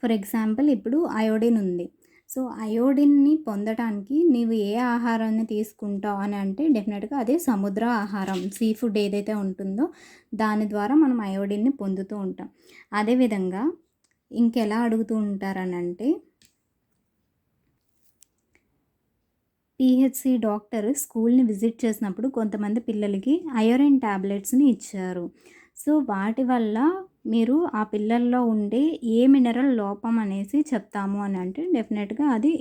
ఫర్ ఎగ్జాంపుల్ ఇప్పుడు అయోడిన్ ఉంది. సో అయోడిన్ని పొందడానికి నీవు ఏ ఆహారాన్ని తీసుకుంటావు అని అంటే డెఫినెట్గా అదే సముద్ర ఆహారం, సీ ఫుడ్ ఏదైతే ఉంటుందో దాని ద్వారా మనం అయోడిన్ని పొందుతూ ఉంటాం. అదేవిధంగా ఇంకెలా అడుగుతూ ఉంటారని అంటే PHC డాక్టర్ స్కూల్ని విజిట్ చేసినప్పుడు కొంతమంది పిల్లలకి ఐరన్ ట్యాబ్లెట్స్ని ఇచ్చారు. సో వాటి వల్ల మీరు ఆ పిల్లల్లో ఉండే ఏ మినరల్ లోపం అనేసి చెప్తాము అని అంటే డెఫినెట్గా అది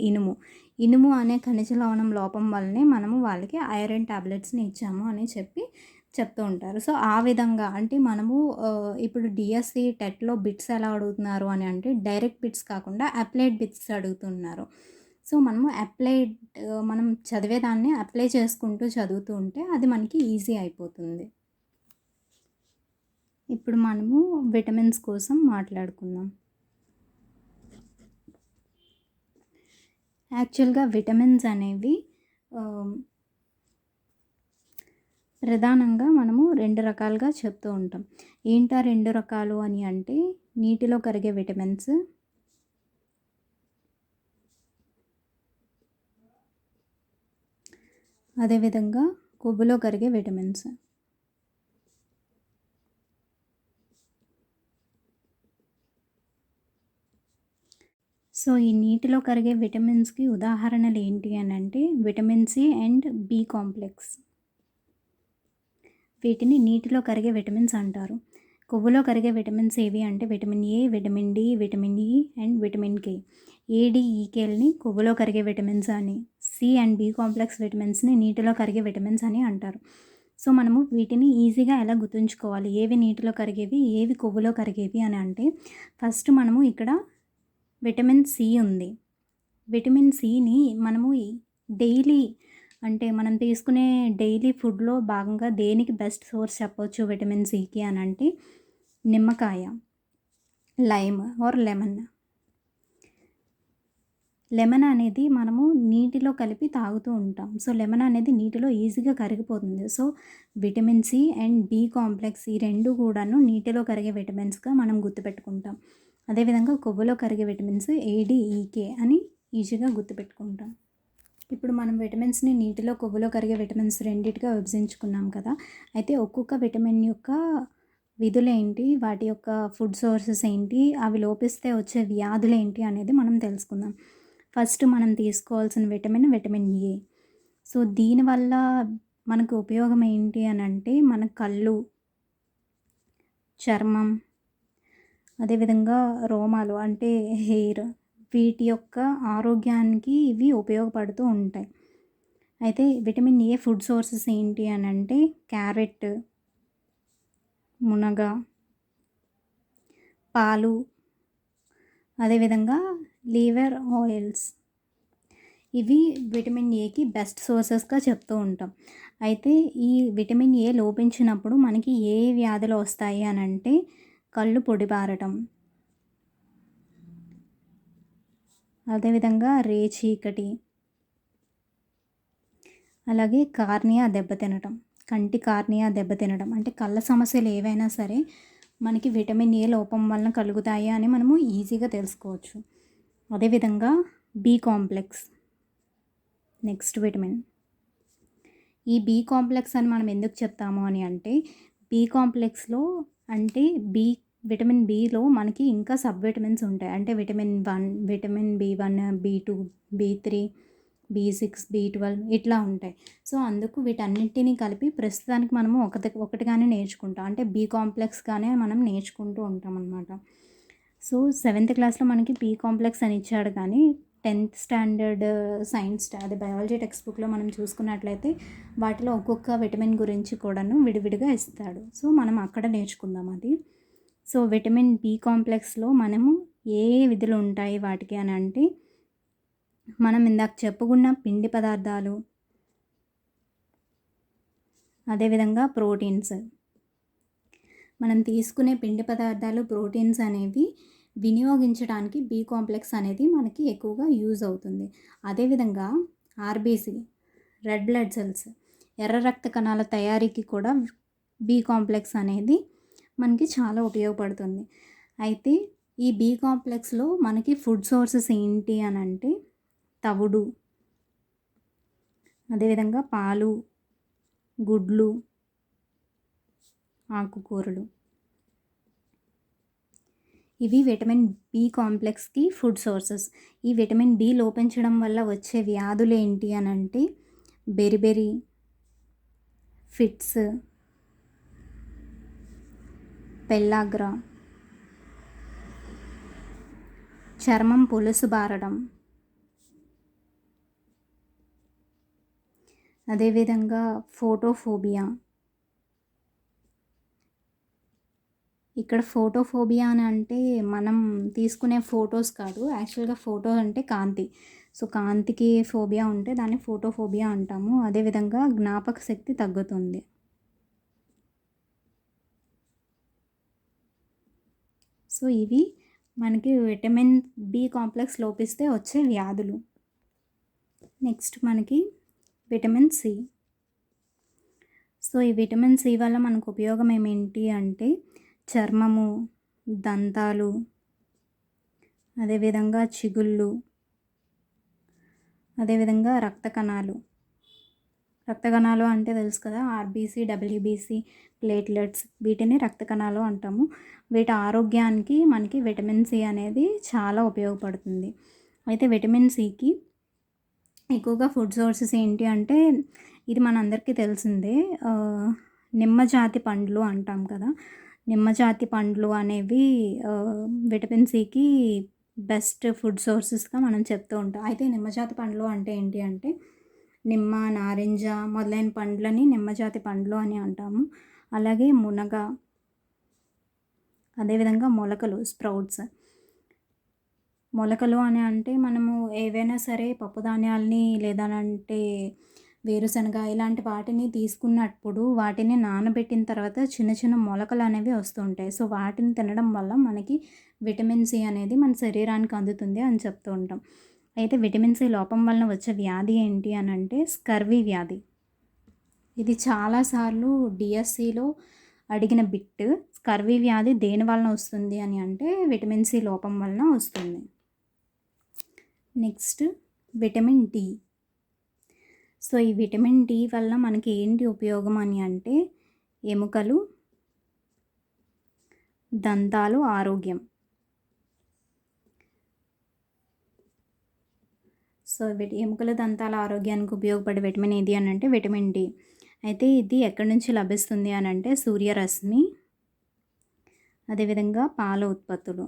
ఇనుము అనే ఖనిజ లవణం లోపం వల్లనే మనము వాళ్ళకి ఐరన్ ట్యాబ్లెట్స్ని ఇచ్చాము అని చెప్తూ ఉంటారు. సో ఆ విధంగా అంటే మనము ఇప్పుడు DSC టెట్లో బిట్స్ ఎలా అడుగుతున్నారు అని అంటే డైరెక్ట్ బిట్స్ కాకుండా అప్లైడ్ బిట్స్ అడుగుతున్నారు. సో మనము మనం చదివేదాన్ని అప్లై చేసుకుంటూ చదువుతూ ఉంటే అది మనకి ఈజీ అయిపోతుంది. ఇప్పుడు మనము విటమిన్స్ కోసం మాట్లాడుకుందాం. యాక్చువల్గా విటమిన్స్ అనేవి ప్రధానంగా మనము 2 రకాలుగా చెప్తూ ఉంటాం. ఏంటా 2 రకాలు అని అంటే నీటిలో కరిగే విటమిన్స్, అదేవిధంగా కొవ్వులో కరిగే విటమిన్స్. సో ఈ నీటిలో కరిగే విటమిన్స్కి ఉదాహరణలు ఏంటి అని అంటే vitamin C and B complex. వీటిని నీటిలో కరిగే విటమిన్స్ అంటారు. కొవ్వులో కరిగే విటమిన్స్ ఏవి అంటే vitamin A, vitamin D, vitamin E and vitamin K. ADEKల్ని కొవ్వులో కరిగే విటమిన్స్ అని, C అండ్ B కాంప్లెక్స్ విటమిన్స్ని నీటిలో కరిగే విటమిన్స్ అని అంటారు. సో మనము వీటిని ఈజీగా ఎలా గుర్తుంచుకోవాలి, ఏవి నీటిలో కరిగేవి, ఏవి కొవ్వులో కరిగేవి అని అంటే ఫస్ట్ మనము ఇక్కడ విటమిన్ C ఉంది. విటమిన్ Cని మనము డైలీ అంటే మనం తీసుకునే డైలీ ఫుడ్లో భాగంగా దేనికి బెస్ట్ సోర్స్ చెప్పవచ్చు విటమిన్ Cకి అని అంటే నిమ్మకాయ, లైమ్ ఆర్ లెమన్. లెమన్ అనేది మనము నీటిలో కలిపి తాగుతూ ఉంటాం. సో లెమన్ అనేది నీటిలో ఈజీగా కరిగిపోతుంది. So vitamin C and B complex ఈ రెండు కూడాను నీటిలో కరిగే విటమిన్స్గా మనం గుర్తుపెట్టుకుంటాం. అదేవిధంగా కొవ్వులో కరిగే విటమిన్స్ ADEK అని ఈజీగా గుర్తుపెట్టుకుంటాం. ఇప్పుడు మనం విటమిన్స్ని నీటిలో కొవ్వులో కరిగే విటమిన్స్ రెండింటిగా విభజించుకున్నాం కదా. అయితే ఒక్కొక్క విటమిన్ యొక్క విధులు ఏంటి, వాటి యొక్క ఫుడ్ సోర్సెస్ ఏంటి, అవి లోపిస్తే వచ్చే వ్యాధులు ఏంటి అనేది మనం తెలుసుకుందాం. ఫస్ట్ మనం తీసుకోవాల్సిన విటమిన్ A. సో దీనివల్ల మనకు ఉపయోగం ఏంటి అని అంటే మన కళ్ళు, చర్మం, అదేవిధంగా రోమాలు అంటే హెయిర్, వీటి యొక్క ఆరోగ్యానికి ఇవి ఉపయోగపడుతూ ఉంటాయి. అయితే విటమిన్ ఏ ఫుడ్ సోర్సెస్ ఏంటి అని అంటే క్యారెట్, మునగ, పాలు, అదేవిధంగా లివర్ ఆయిల్స్, ఇవి విటమిన్ ఏకి బెస్ట్ సోర్సెస్గా చెప్తూ ఉంటాం. అయితే ఈ విటమిన్ ఏ లోపించినప్పుడు మనకి ఏ వ్యాధులు వస్తాయి అని అంటే కళ్ళు పొడిబారటం, అదేవిధంగా రేచీకటి, అలాగే కార్నియా దెబ్బతినటం, కంటి కార్నియా దెబ్బతినడం, అంటే కళ్ళ సమస్యలు ఏవైనా సరే మనకి విటమిన్ ఏ లోపం వలన కలుగుతాయి అని మనము ఈజీగా తెలుసుకోవచ్చు. అదేవిధంగా బి కాంప్లెక్స్ నెక్స్ట్ విటమిన్. ఈ బి కాంప్లెక్స్ అని మనం ఎందుకు చెప్తాము అని అంటే బి కాంప్లెక్స్లో అంటే విటమిన్ బిలో మనకి ఇంకా సబ్ విటమిన్స్ ఉంటాయి. అంటే విటమిన్ బి1, బి2, బి3, బి6, బి12 ఇట్లా ఉంటాయి. సో అందుకు వీటన్నిటిని కలిపి ప్రస్తుతానికి మనము ఒకటిగానే నేర్చుకుంటాం. అంటే బి కాంప్లెక్స్గానే మనం నేర్చుకుంటూ ఉంటాం అన్నమాట. సో 7th క్లాస్లో మనకి బి కాంప్లెక్స్ అని ఇచ్చాడు, కానీ 10th స్టాండర్డ్ సైన్స్ అది బయాలజీ టెక్స్ట్ బుక్లో మనం చూసుకున్నట్లయితే వాటిలో ఒక్కొక్క విటమిన్ గురించి కూడాను విడివిడిగా ఇస్తాడు. సో మనం అక్కడ నేర్చుకుందాం అది. సో విటమిన్ బి కాంప్లెక్స్లో మనము ఏ విధులు ఉంటాయి వాటికి అని అంటే మనం ఇందాక చెప్పుకున్న పిండి పదార్థాలు, అదేవిధంగా ప్రోటీన్స్. మనం తీసుకునే పిండి పదార్థాలు, ప్రోటీన్స్ అనేవి వినియోగించడానికి బి కాంప్లెక్స్ అనేది మనకి ఎక్కువగా యూజ్ అవుతుంది. అదేవిధంగా ఆర్బీసీ, రెడ్ బ్లడ్ సెల్స్, ఎర్ర రక్త కణాల తయారీకి కూడా బి కాంప్లెక్స్ అనేది మనకి చాలా ఉపయోగపడుతుంది. అయితే ఈ బి కాంప్లెక్స్లో మనకి ఫుడ్ సోర్సెస్ ఏంటి అని అంటే తవుడు, అదేవిధంగా పాలు, గుడ్లు, ఆకుకూరలు, ఇవి విటమిన్ బి కాంప్లెక్స్కి ఫుడ్ సోర్సెస్. ఈ విటమిన్ బి లోపించడం వల్ల వచ్చే వ్యాధులు ఏంటి అని అంటే బెరిబెరి, ఫిట్స్, పెల్లాగ్రా, చర్మం పులుసు బారడం, అదేవిధంగా ఫోటోఫోబియా. ఇక్కడ ఫోటోఫోబియా అని అంటే మనం తీసుకునే ఫొటోస్ కాదు, యాక్చువల్గా ఫోటో అంటే కాంతి. సో కాంతికి ఫోబియా ఉంటే దాన్ని ఫోటోఫోబియా అంటాము. అదేవిధంగా జ్ఞాపక శక్తి తగ్గుతుంది. సో ఇవి మనకి విటమిన్ బి కాంప్లెక్స్ లోపిస్తే వచ్చే వ్యాధులు. నెక్స్ట్ మనకి విటమిన్ సి. సో ఈ విటమిన్ సి వల్ల మనకు ఉపయోగం ఏమేంటి అంటే చర్మము, దంతాలు, అదేవిధంగా చిగుళ్ళు, అదేవిధంగా రక్త కణాలు అంటే తెలుసు కదా, ఆర్బీసీ, డబ్ల్యూబీసీ, ప్లేట్లెట్స్, వీటిని రక్త కణాలు అంటాము. వీటి ఆరోగ్యానికి మనకి విటమిన్ సి అనేది చాలా ఉపయోగపడుతుంది. అయితే విటమిన్ సికి ఎక్కువగా ఫుడ్ సోర్సెస్ ఏంటి అంటే ఇది మనందరికీ తెలిసిందే, నిమ్మజాతి పండ్లు అంటాం కదా, నిమ్మజాతి పండ్లు అనేవి విటమిన్ సికి బెస్ట్ ఫుడ్ సోర్సెస్గా మనం చెప్తూ ఉంటాం. అయితే నిమ్మజాతి పండ్లు అంటే ఏంటి అంటే నిమ్మ, నారింజ మొదలైన పండ్లని నిమ్మజాతి పండ్లు అని అంటాము. అలాగే మునగ, అదేవిధంగా మొలకలు, స్ప్రౌట్స్. మొలకలు అని అంటే మనము ఏవైనా సరే పప్పు ధాన్యాలని లేదనంటే వేరుశనగ ఇలాంటి వాటిని తీసుకున్నప్పుడు వాటిని నానబెట్టిన తర్వాత చిన్న చిన్న మొలకలు అనేవి వస్తుంటాయి. సో వాటిని తినడం వల్ల మనకి విటమిన్ సి అనేది మన శరీరానికి అందుతుంది అని చెప్తూ ఉంటాం. అయితే విటమిన్ సి లోపం వలన వచ్చే వ్యాధి ఏంటి అని అంటే స్కర్వీ వ్యాధి. ఇది చాలాసార్లు డిఎస్సిలో అడిగిన బిట్. స్కర్వీ వ్యాధి దేని వలన వస్తుంది అని అంటే విటమిన్ సి లోపం వలన వస్తుంది. Next vitamin D. సో ఈ విటమిన్ డి వల్ల మనకి ఏంటి ఉపయోగం అని అంటే ఎముకలు, దంతాలు ఆరోగ్యం. సో ఎముకల దంతాల ఆరోగ్యానికి ఉపయోగపడే విటమిన్ ఏది అని అంటే విటమిన్ డి. అయితే ఇది ఎక్కడి నుంచి లభిస్తుంది అని అంటే సూర్యరశ్మి, అదేవిధంగా పాల ఉత్పత్తులు.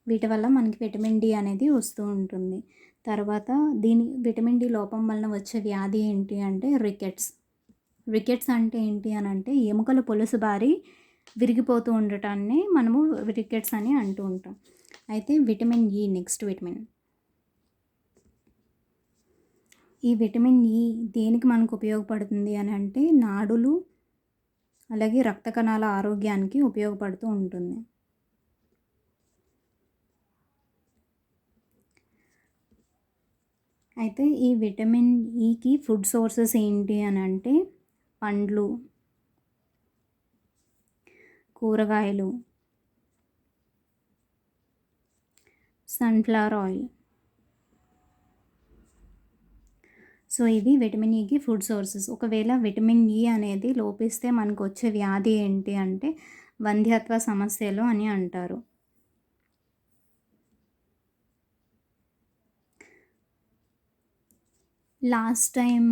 వీటి వల్ల మనకి విటమిన్ డి అనేది వస్తూ ఉంటుంది. తర్వాత విటమిన్ డి లోపం వలన వచ్చే వ్యాధి ఏంటి అంటే రికెట్స్. రికెట్స్ అంటే ఏంటి అని అంటే ఎముకలు పొలుసు బారి విరిగిపోతూ ఉండటాన్ని మనము రికెట్స్ అని అంటూ ఉంటాం. అయితే విటమిన్ ఇ నెక్స్ట్ విటమిన్. ఈ విటమిన్ ఇ దేనికి మనకు ఉపయోగపడుతుంది అని అంటే నాడులు అలాగే రక్త కణాల ఆరోగ్యానికి ఉపయోగపడుతూ ఉంటుంది. అయితే ఈ విటమిన్ ఈకి ఫుడ్ సోర్సెస్ ఏంటి అని అంటే పండ్లు, కూరగాయలు, సన్ఫ్లవర్ ఆయిల్. సో ఇవి విటమిన్ ఈకి ఫుడ్ సోర్సెస్. ఒకవేళ విటమిన్ ఈ అనేది లోపిస్తే మనకు వచ్చే వ్యాధి ఏంటి అంటే వంధ్యత్వ సమస్యలు అని అంటారు. లాస్ట్ టైం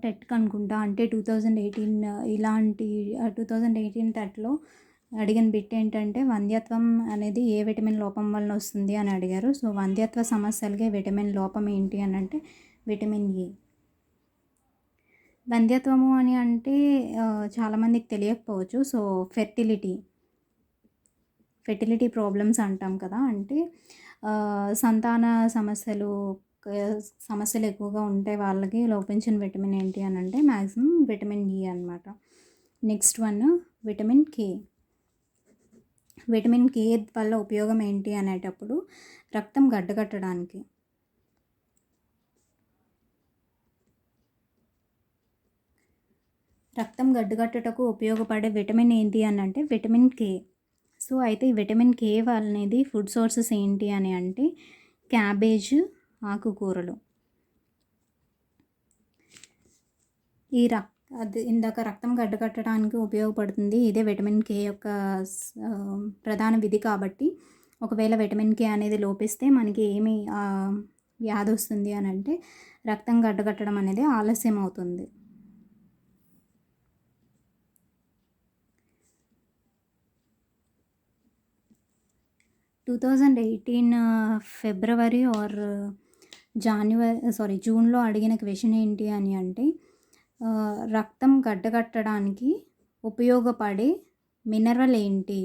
టెట్‌కి అనుకుంటా అంటే 2018 ఇలాంటి 2018 టెట్‌లో అడిగిన బిట్ ఏంటంటే వంధ్యత్వం అనేది ఏ విటమిన్ లోపం వలన వస్తుంది అని అడిగారు. సో వంధ్యత్వ సమస్యలకి విటమిన్ లోపం ఏంటి అని అంటే విటమిన్ ఈ. వంధ్యత్వము అని అంటే చాలామందికి తెలియకపోవచ్చు. సో ఫెర్టిలిటీ ప్రాబ్లమ్స్ అంటాం కదా! అంటే సంతాన సమస్యలు ఎక్కువగా ఉంటే వాళ్ళకి లోపించిన విటమిన్ ఏంటి అని అంటే మ్యాక్సిమం విటమిన్ ఈ అనమాట. Next one vitamin K. Vitamin K వల్ల ఉపయోగం ఏంటి అనేటప్పుడు రక్తం గడ్డకట్టడానికి. రక్తం గడ్డకట్టుటకు ఉపయోగపడే విటమిన్ ఏంటి అని అంటే విటమిన్ కే. సో అయితే ఈ విటమిన్ కే అనేది ఫుడ్ సోర్సెస్ ఏంటి అని అంటే క్యాబేజ్, ఆకుకూరలు. అది ఇందాక రక్తం గడ్డకట్టడానికి ఉపయోగపడుతుంది. ఇదే విటమిన్ కే యొక్క ప్రధాన విధి కాబట్టి ఒకవేళ విటమిన్ కే అనేది లోపిస్తే మనకి ఏమి వ్యాధి వస్తుంది అని అంటే రక్తం గడ్డకట్టడం అనేది ఆలస్యం అవుతుంది. ఫిబ్రవరి ఆర్ జూన్లో అడిగిన క్వశ్చన్ ఏంటి అని అంటే రక్తం గడ్డకట్టడానికి ఉపయోగపడే మినరల్ ఏంటి,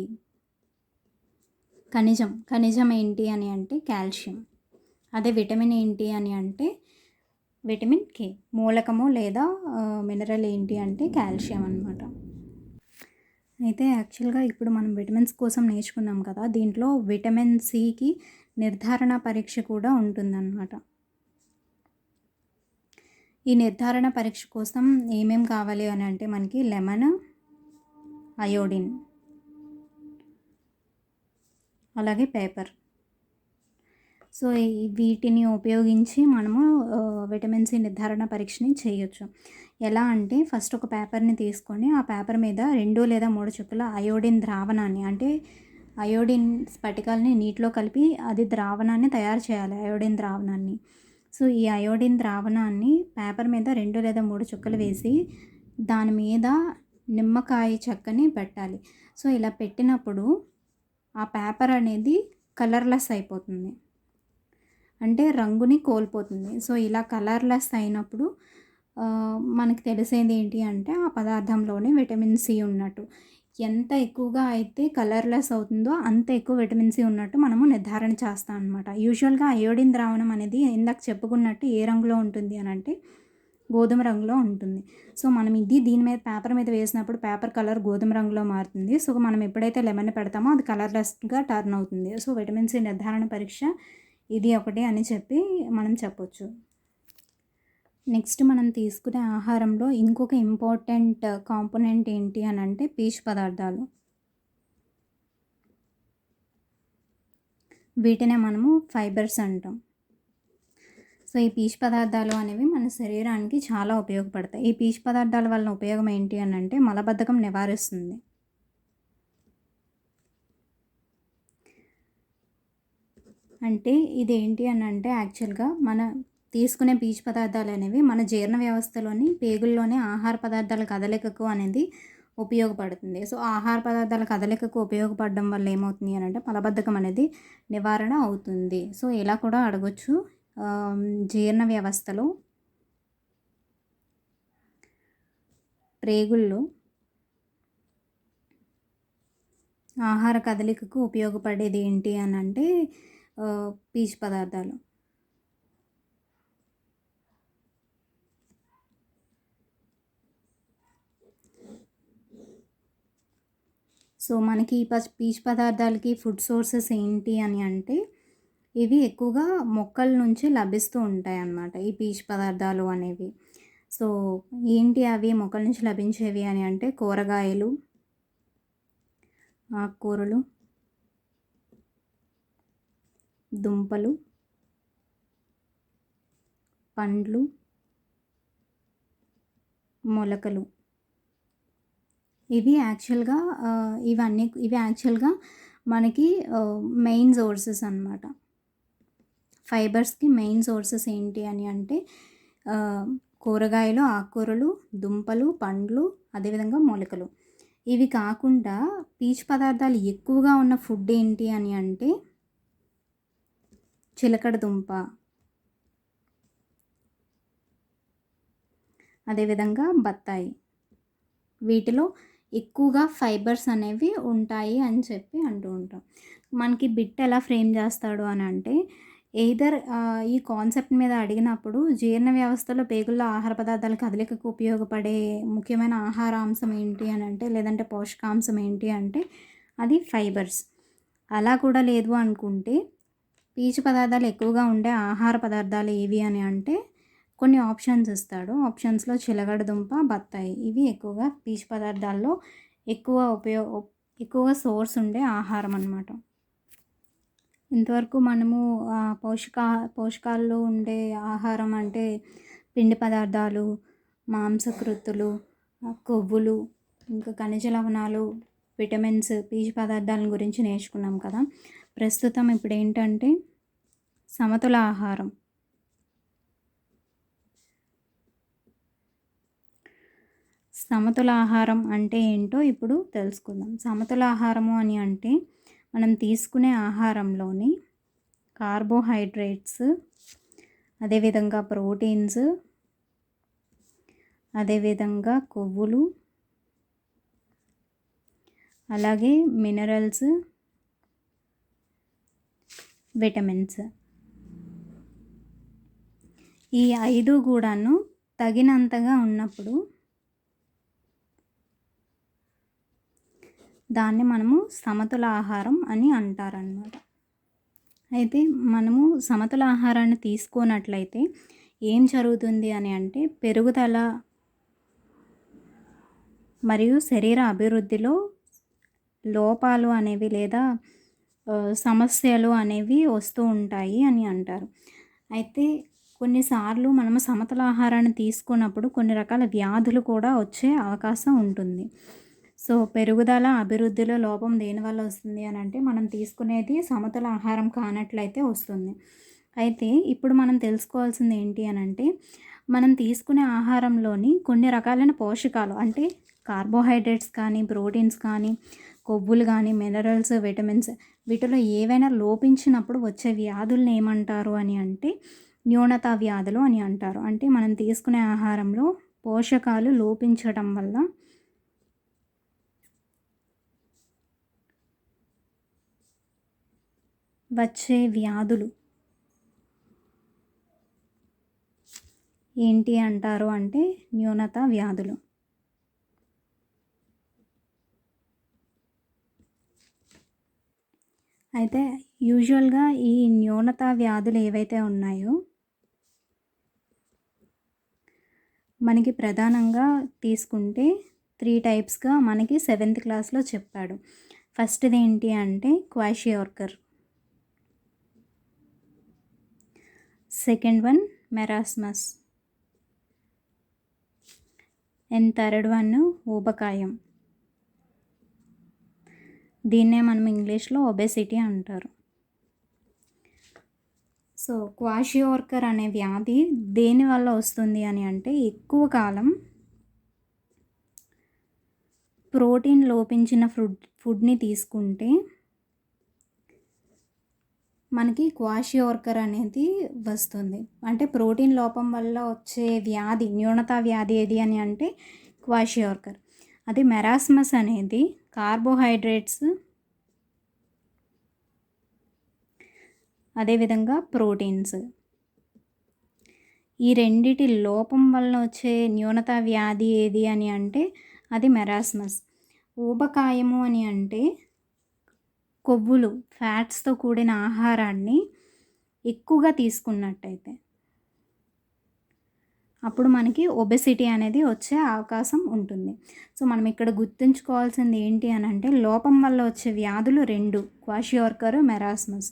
ఖనిజం ఏంటి అని అంటే కాల్షియం. అదే విటమిన్ ఏంటి అని అంటే విటమిన్ కే. మూలకము లేదా మినరల్ ఏంటి అంటే కాల్షియం అనమాట. అయితే యాక్చువల్గా ఇప్పుడు మనం విటమిన్స్ కోసం నేర్చుకున్నాం కదా, దీంట్లో విటమిన్ సికి నిర్ధారణ పరీక్ష కూడా ఉంటుందన్నమాట. ఈ నిర్ధారణ పరీక్ష కోసం ఏమేం కావాలి అని అంటే మనకి లెమన్, అయోడిన్, అలాగే పేపర్. సో వీటిని ఉపయోగించి మనము విటమిన్ సి నిర్ధారణ పరీక్షని చేయొచ్చు. ఎలా అంటే ఫస్ట్ ఒక పేపర్ని తీసుకొని ఆ పేపర్ మీద 2 లేదా 3 చుక్కల అయోడిన్ ద్రావణాన్ని అంటే అయోడిన్ స్ఫటికాలని నీటిలో కలిపి అది ద్రావణాన్ని తయారు చేయాలి, అయోడిన్ ద్రావణాన్ని. సో ఈ అయోడిన్ ద్రావణాన్ని పేపర్ మీద 2 లేదా 3 చుక్కలు వేసి దాని మీద నిమ్మకాయ చెక్కని పెట్టాలి. సో ఇలా పెట్టినప్పుడు ఆ పేపర్ అనేది కలర్లెస్ అయిపోతుంది, అంటే రంగుని కోల్పోతుంది. సో ఇలా కలర్లెస్ అయినప్పుడు మనకి తెలిసేది ఏంటి అంటే ఆ పదార్థంలోనే విటమిన్ సి ఉన్నట్టు. ఎంత ఎక్కువగా అయితే కలర్లెస్ అవుతుందో అంత ఎక్కువ విటమిన్ సి ఉన్నట్టు మనము నిర్ధారణ చేస్తాం అనమాట. యూజువల్గా అయోడిన్ ద్రావణం అనేది ఇందాక చెప్పుకున్నట్టు ఏ రంగులో ఉంటుంది అని అంటే గోధుమ రంగులో ఉంటుంది. సో మనం దీని మీద పేపర్ మీద వేసినప్పుడు పేపర్ కలర్ గోధుమ రంగులో మారుతుంది. సో మనం ఎప్పుడైతే లెమన్ పెడతామో అది కలర్లెస్గా టర్న్ అవుతుంది. సో విటమిన్ సి నిర్ధారణ పరీక్ష ఇది ఒకటి అని చెప్పి మనం చెప్పొచ్చు. నెక్స్ట్ మనం తీసుకునే ఆహారంలో ఇంకొక ఇంపార్టెంట్ కాంపోనెంట్ ఏంటి అని అంటే పీచు పదార్థాలు. వీటినే మనము ఫైబర్స్ అంటాం. సో ఈ పీచు పదార్థాలు అనేవి మన శరీరానికి చాలా ఉపయోగపడతాయి. ఈ పీచు పదార్థాల వలన ఉపయోగం ఏంటి అని అంటే మలబద్ధకం నివారిస్తుంది. అంటే ఇదేంటి అని అంటే యాక్చువల్గా మన తీసుకునే పీచు పదార్థాలు అనేవి మన జీర్ణ వ్యవస్థలోని పేగుల్లోని ఆహార పదార్థాల కదలికకు అనేది ఉపయోగపడుతుంది. సో, ఆహార పదార్థాల కదలికకు ఉపయోగపడడం వల్ల ఏమవుతుంది అని అంటే మలబద్ధకం అనేది నివారణ అవుతుంది. సో, ఇలా కూడా అడగొచ్చు. జీర్ణ వ్యవస్థలో ప్రేగుల్లో ఆహార కదలికకు ఉపయోగపడేది ఏంటి అని అంటే పీచు పదార్థాలు. సో, మనకి ఈ పీచు పదార్థాలకి ఫుడ్ సోర్సెస్ ఏంటి అని అంటే ఇవి ఎక్కువగా మొక్కల నుంచి లభిస్తూ ఉంటాయన్నమాట ఈ పీచు పదార్థాలు అనేవి. సో, ఏంటి అవి మొక్కల నుంచి లభించేవి అని అంటే కూరగాయలు, ఆకుకూరలు, దుంపలు, పండ్లు, మొలకలు. ఇవి యాక్చువల్గా మనకి మెయిన్ సోర్సెస్ అన్నమాట. ఫైబర్స్కి మెయిన్ సోర్సెస్ ఏంటి అని అంటే కూరగాయలు, ఆకుకూరలు, దుంపలు, పండ్లు, అదేవిధంగా మొలకలు. ఇవి కాకుండా పీచు పదార్థాలు ఎక్కువగా ఉన్న ఫుడ్ ఏంటి అని అంటే చిలకడ దుంప, అదేవిధంగా బత్తాయి. వీటిలో ఎక్కువగా ఫైబర్స్ అనేవి ఉంటాయి అని చెప్పి అంటూ ఉంటాం. మనకి బిట్ ఎలా ఫ్రేమ్ చేస్తాడు అని అంటే ఎయిదర్ ఈ కాన్సెప్ట్ మీద అడిగినప్పుడు జీర్ణ వ్యవస్థలో పేగుల్లో ఆహార పదార్థాల కదలికకు ఉపయోగపడే ముఖ్యమైన ఆహారాంశం ఏంటి అని అంటే లేదంటే పోషకాంశం ఏంటి అంటే అది ఫైబర్స్. అలా కూడా లేదు అనుకుంటే పీచు పదార్థాలు ఎక్కువగా ఉండే ఆహార పదార్థాలు ఏవి అని అంటే కొన్ని ఆప్షన్స్ ఇస్తాడు. ఆప్షన్స్లో చిలగడదుంప, బత్తాయి ఇవి ఎక్కువగా పీచు పదార్థాల్లో ఎక్కువగా సోర్స్ ఉండే ఆహారం అన్నమాట. ఇంతవరకు మనము పోషకాల్లో ఉండే ఆహారం అంటే పిండి పదార్థాలు, మాంసకృత్తులు, కొవ్వులు, ఇంకా ఖనిజ లవణాలు, విటమిన్స్, పీచు పదార్థాల గురించి నేర్చుకున్నాం కదా. ప్రస్తుతం ఇప్పుడు ఏంటంటే సమతుల ఆహారం. సమతుల ఆహారం అంటే ఏంటో ఇప్పుడు తెలుసుకుందాం. సమతుల ఆహారము అని అంటే మనం తీసుకునే ఆహారంలోని కార్బోహైడ్రేట్స్, అదేవిధంగా ప్రోటీన్స్, అదేవిధంగా కొవ్వులు, అలాగే మినరల్స్, విటమిన్స్ ఈ 5 కూడాను తగినంతగా ఉన్నప్పుడు దాన్ని మనము సమతుల ఆహారం అని అంటారన్నమాట. అయితే మనము సమతుల ఆహారాన్ని తీసుకోనట్లయితే ఏం జరుగుతుంది అని అంటే పెరుగుదల మరియు శరీర అభివృద్ధిలో లోపాలు అనేవి లేదా సమస్యలు అనేవి వస్తూ ఉంటాయి అని అంటారు. అయితే కొన్నిసార్లు మనము సమతుల ఆహారాన్ని తీసుకున్నప్పుడు కొన్ని రకాల వ్యాధులు కూడా వచ్చే అవకాశం ఉంటుంది. సో, పెరుగుదల అభివృద్ధిలో లోపం దేనివల్ల వస్తుంది అని అంటే మనం తీసుకునేది సమతుల ఆహారం కానట్లయితే వస్తుంది. అయితే ఇప్పుడు మనం తెలుసుకోవాల్సింది ఏంటి అని అంటే మనం తీసుకునే ఆహారంలోని కొన్ని రకాలైన పోషకాలు అంటే కార్బోహైడ్రేట్స్ కానీ, ప్రోటీన్స్ కానీ, కొవ్వులు కానీ, మినరల్స్, విటమిన్స్ వీటిలో ఏవైనా లోపించినప్పుడు వచ్చే వ్యాధుల్ని ఏమంటారు అని అంటే న్యూనతా వ్యాధులు అని అంటారు. అంటే మనం తీసుకునే ఆహారంలో పోషకాలు లోపించడం వల్ల వచ్చే వ్యాధులు ఏంటి అంటారు అంటే న్యూనతా వ్యాధులు. అయితే యూజువల్గా ఈ న్యూనతా వ్యాధులు ఏవైతే ఉన్నాయో మనకి ప్రధానంగా తీసుకుంటే 3 టైప్స్గా మనకి 7th క్లాస్లో చెప్పాడు. ఫస్ట్ది ఏంటి అంటే kwashiorkor, second one marasmus, and third one ఊబకాయం. దీన్నే మనం ఇంగ్లీష్లో ఒబెసిటీ అంటారు. సో క్వాషియోర్కర్ అనే వ్యాధి దేనివల్ల వస్తుంది అని అంటే, ఎక్కువ కాలం ప్రోటీన్ లోపించిన ఫుడ్ని తీసుకుంటే మనకి క్వాషియోర్కర్ అనేది వస్తుంది. అంటే ప్రోటీన్ లోపం వల్ల వచ్చే వ్యాధి, న్యూనతా వ్యాధి ఏది అని అంటే క్వాషియోర్కర్. అది మెరాస్మస్ అనేది కార్బోహైడ్రేట్స్, అదేవిధంగా ప్రోటీన్స్, ఈ రెండిటి లోపం వల్ల వచ్చే న్యూనతా వ్యాధి ఏది అని అంటే అది మెరాస్మస్. ఊబకాయము అని అంటే కొవ్వులు, ఫ్యాట్స్తో కూడిన ఆహారాన్ని ఎక్కువగా తీసుకున్నట్టయితే అప్పుడు మనకి ఒబెసిటీ అనేది వచ్చే అవకాశం ఉంటుంది. సో మనం ఇక్కడ గుర్తుంచుకోవాల్సింది ఏంటి అని అంటే, లోపం వల్ల వచ్చే వ్యాధులు 2, క్వాషియోర్కర్, మెరాస్మస్.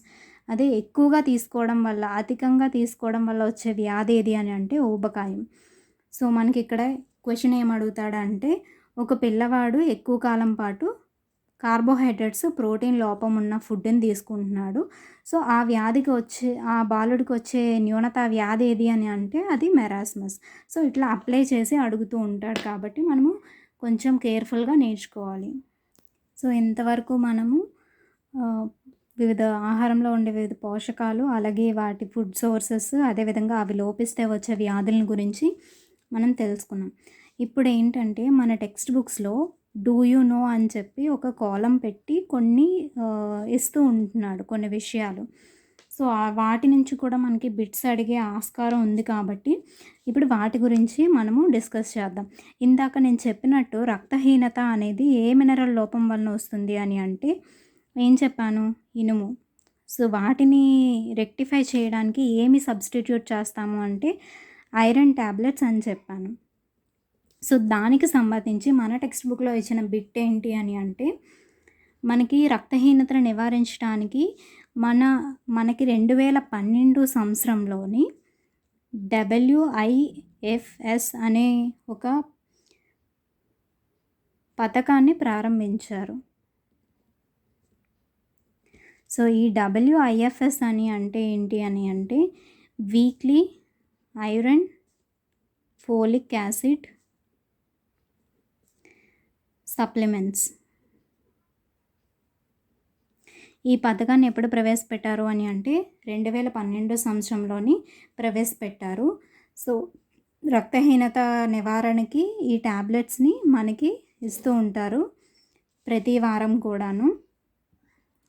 అదే ఎక్కువగా తీసుకోవడం వల్ల, అధికంగా తీసుకోవడం వల్ల వచ్చే వ్యాధి ఏది అని అంటే ఊబకాయం. సో మనకి ఇక్కడ క్వశ్చన్ ఏమడుగుతాడంటే, ఒక పిల్లవాడు ఎక్కువ కాలం పాటు కార్బోహైడ్రేట్స్, ప్రోటీన్ లోపం ఉన్న ఫుడ్ని తీసుకుంటున్నాడు. సో ఆ వ్యాధికి వచ్చే, ఆ బాలుడికి వచ్చే న్యూనతా వ్యాధి ఏది అని అంటే అది మెరాస్మస్. సో ఇట్లా అప్లై చేసి అడుగుతూ ఉంటాడు కాబట్టి మనము కొంచెం కేర్ఫుల్గా నేర్చుకోవాలి. సో ఇంతవరకు మనము వివిధ ఆహారంలో ఉండే వివిధ పోషకాలు, అలాగే వాటి ఫుడ్ సోర్సెస్, అదేవిధంగా అవి లోపిస్తే వచ్చే వ్యాధుల గురించి మనం తెలుసుకున్నాం. ఇప్పుడు ఏంటంటే మన టెక్స్ట్ బుక్స్లో డూ యూ నో అని చెప్పి ఒక కాలం పెట్టి కొన్ని ఇస్తూ ఉంటున్నాడు కొన్ని విషయాలు. సో వాటి నుంచి కూడా మనకి బిట్స్ అడిగే ఆస్కారం ఉంది కాబట్టి ఇప్పుడు వాటి గురించి మనము డిస్కస్ చేద్దాం. ఇందాక నేను చెప్పినట్టు రక్తహీనత అనేది ఏ మినరల్ లోపం వలన వస్తుంది అని అంటే ఏం చెప్పాను? ఇనుము. సో వాటిని రెక్టిఫై చేయడానికి ఏమి సబ్స్టిట్యూట్ చేస్తాము అంటే ఐరన్ ట్యాబ్లెట్స్ అని చెప్పాను. సో దానికి సంబంధించి మన టెక్స్ట్ బుక్లో ఇచ్చిన బిట్ ఏంటి అని అంటే, మనకి రక్తహీనతను నివారించడానికి మనకి 2012 సంవత్సరంలోని WIFS అనే ఒక పథకాన్ని ప్రారంభించారు. సో ఈ WIFS అని అంటే ఏంటి అని అంటే weekly iron, folic acid supplements. ఈ పథకాన్ని ఎప్పుడు ప్రవేశపెట్టారు అని అంటే 2012 సంవత్సరంలోని ప్రవేశపెట్టారు. సో రక్తహీనత నివారణకి ఈ ట్యాబ్లెట్స్ని మనకి ఇస్తూ ఉంటారు ప్రతి వారం కూడాను.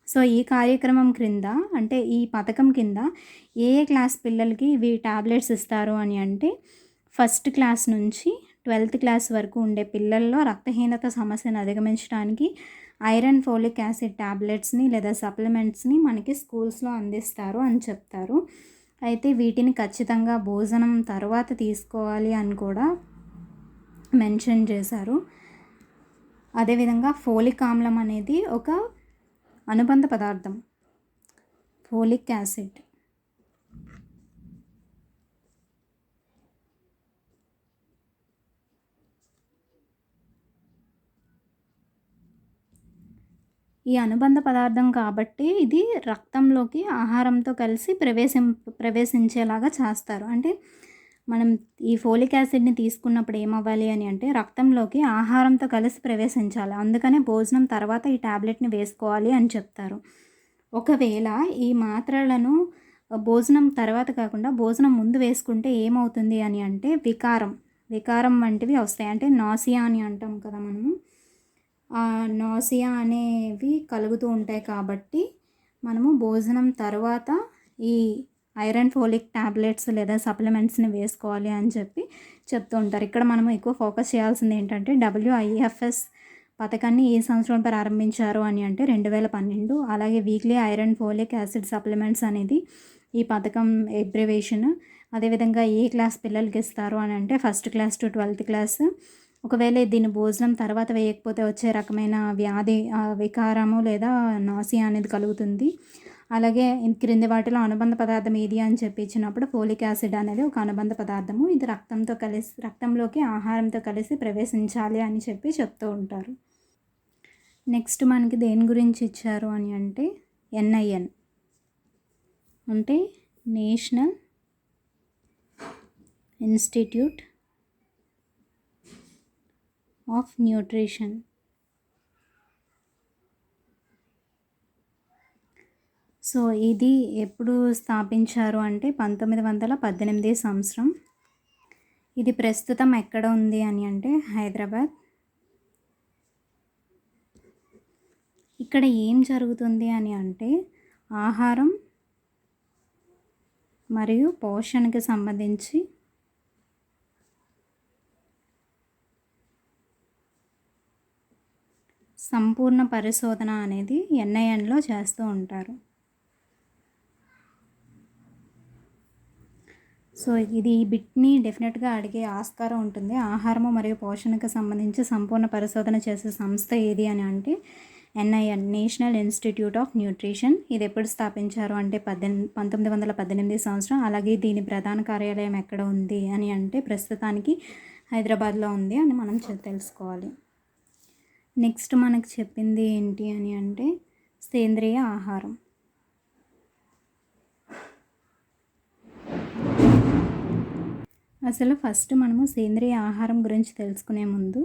సో ఈ కార్యక్రమం క్రింద, అంటే ఈ పథకం కింద ఏ క్లాస్ పిల్లలకి ఇవి ట్యాబ్లెట్స్ ఇస్తారు అని అంటే, ఫస్ట్ క్లాస్ నుంచి 12th క్లాస్ వరకు ఉండే పిల్లల్లో రక్తహీనత సమస్యను అధిగమించడానికి ఐరన్, ఫోలిక్ యాసిడ్ ట్యాబ్లెట్స్ని లేదా సప్లిమెంట్స్ని మనకి స్కూల్స్లో అందిస్తారు అని చెప్తారు. అయితే వీటిని ఖచ్చితంగా భోజనం తర్వాత తీసుకోవాలి అని కూడా మెన్షన్ చేశారు. అదేవిధంగా ఫోలిక్ ఆమ్లం అనేది ఒక అనుబంధ పదార్థం, ఫోలిక్ యాసిడ్. ఈ అనుబంధ పదార్థం కాబట్టి ఇది రక్తంలోకి ఆహారంతో కలిసి ప్రవేశించేలాగా చేస్తారు. అంటే మనం ఈ ఫోలిక్ యాసిడ్ని తీసుకున్నప్పుడు ఏమవ్వాలి అని అంటే రక్తంలోకి ఆహారంతో కలిసి ప్రవేశించాలి. అందుకనే భోజనం తర్వాత ఈ ట్యాబ్లెట్ని వేసుకోవాలి అని చెప్తారు. ఒకవేళ ఈ మాత్రలను భోజనం తర్వాత కాకుండా భోజనం ముందు వేసుకుంటే ఏమవుతుంది అని అంటే వికారం వంటివి వస్తాయి. అంటే నాసియా అని అంటాం కదా మనము, ఆ నాసియా అనేవి కలుగుతూ ఉంటాయి. కాబట్టి మనము భోజనం తర్వాత ఈ ఐరన్, ఫోలిక్ ట్యాబ్లెట్స్ లేదా సప్లిమెంట్స్ని వేసుకోవాలి అని చెప్పి చెప్తూ ఉంటారు. ఇక్కడ మనము ఎక్కువ ఫోకస్ చేయాల్సింది ఏంటంటే WIFS పథకాన్ని ఏ సంవత్సరం ప్రారంభించారు అని అంటే 2012. అలాగే weekly iron, folic acid supplements అనేది ఈ పథకం ఎబ్రివేషన్. అదేవిధంగా ఏ క్లాస్ పిల్లలకి ఇస్తారు అని అంటే first class to 12th class. ఒకవేళ దీన్ని భోజనం తర్వాత వేయకపోతే వచ్చే రకమైన వ్యాధి, వికారము లేదా నాసియా అనేది కలుగుతుంది. అలాగే క్రింది వాటిలో అనుబంధ పదార్థం ఏది అని చెప్పి ఇచ్చినప్పుడు ఫోలిక్ యాసిడ్ అనేది ఒక అనుబంధ పదార్థము. ఇది రక్తంలోకి ఆహారంతో కలిసి ప్రవేశించాలి అని చెప్పి చెప్తూ ఉంటారు. నెక్స్ట్ మనకి దేని గురించి ఇచ్చారు అని అంటే NIN, అంటే national institute of nutrition. So ఇది ఎప్పుడు స్థాపించారు అంటే 1918 సంవత్సరం. ఇది ప్రస్తుతం ఎక్కడ ఉంది అని అంటే హైదరాబాద్. ఇక్కడ ఏం జరుగుతుంది అని అంటే ఆహారం మరియు పోషణకి సంబంధించి సంపూర్ణ పరిశోధన అనేది NINలో చేస్తూ ఉంటారు. సో ఇది ఈ బిట్ని డెఫినెట్గా అడిగే ఆస్కారం ఉంటుంది. ఆహారము మరియు పోషణకు సంబంధించి సంపూర్ణ పరిశోధన చేసే సంస్థ ఏది అని అంటే NIN, national institute of nutrition. ఇది ఎప్పుడు స్థాపించారు అంటే 1918 సంవత్సరం. అలాగే దీని ప్రధాన కార్యాలయం ఎక్కడ ఉంది అని అంటే ప్రస్తుతానికి హైదరాబాద్లో ఉంది అని మనం తెలుసుకోవాలి. నెక్స్ట్ మనకు చెప్పింది ఏంటి అని అంటే సేంద్రియ ఆహారం. అసలు ఫస్ట్ మనము సేంద్రియ ఆహారం గురించి తెలుసుకునే ముందు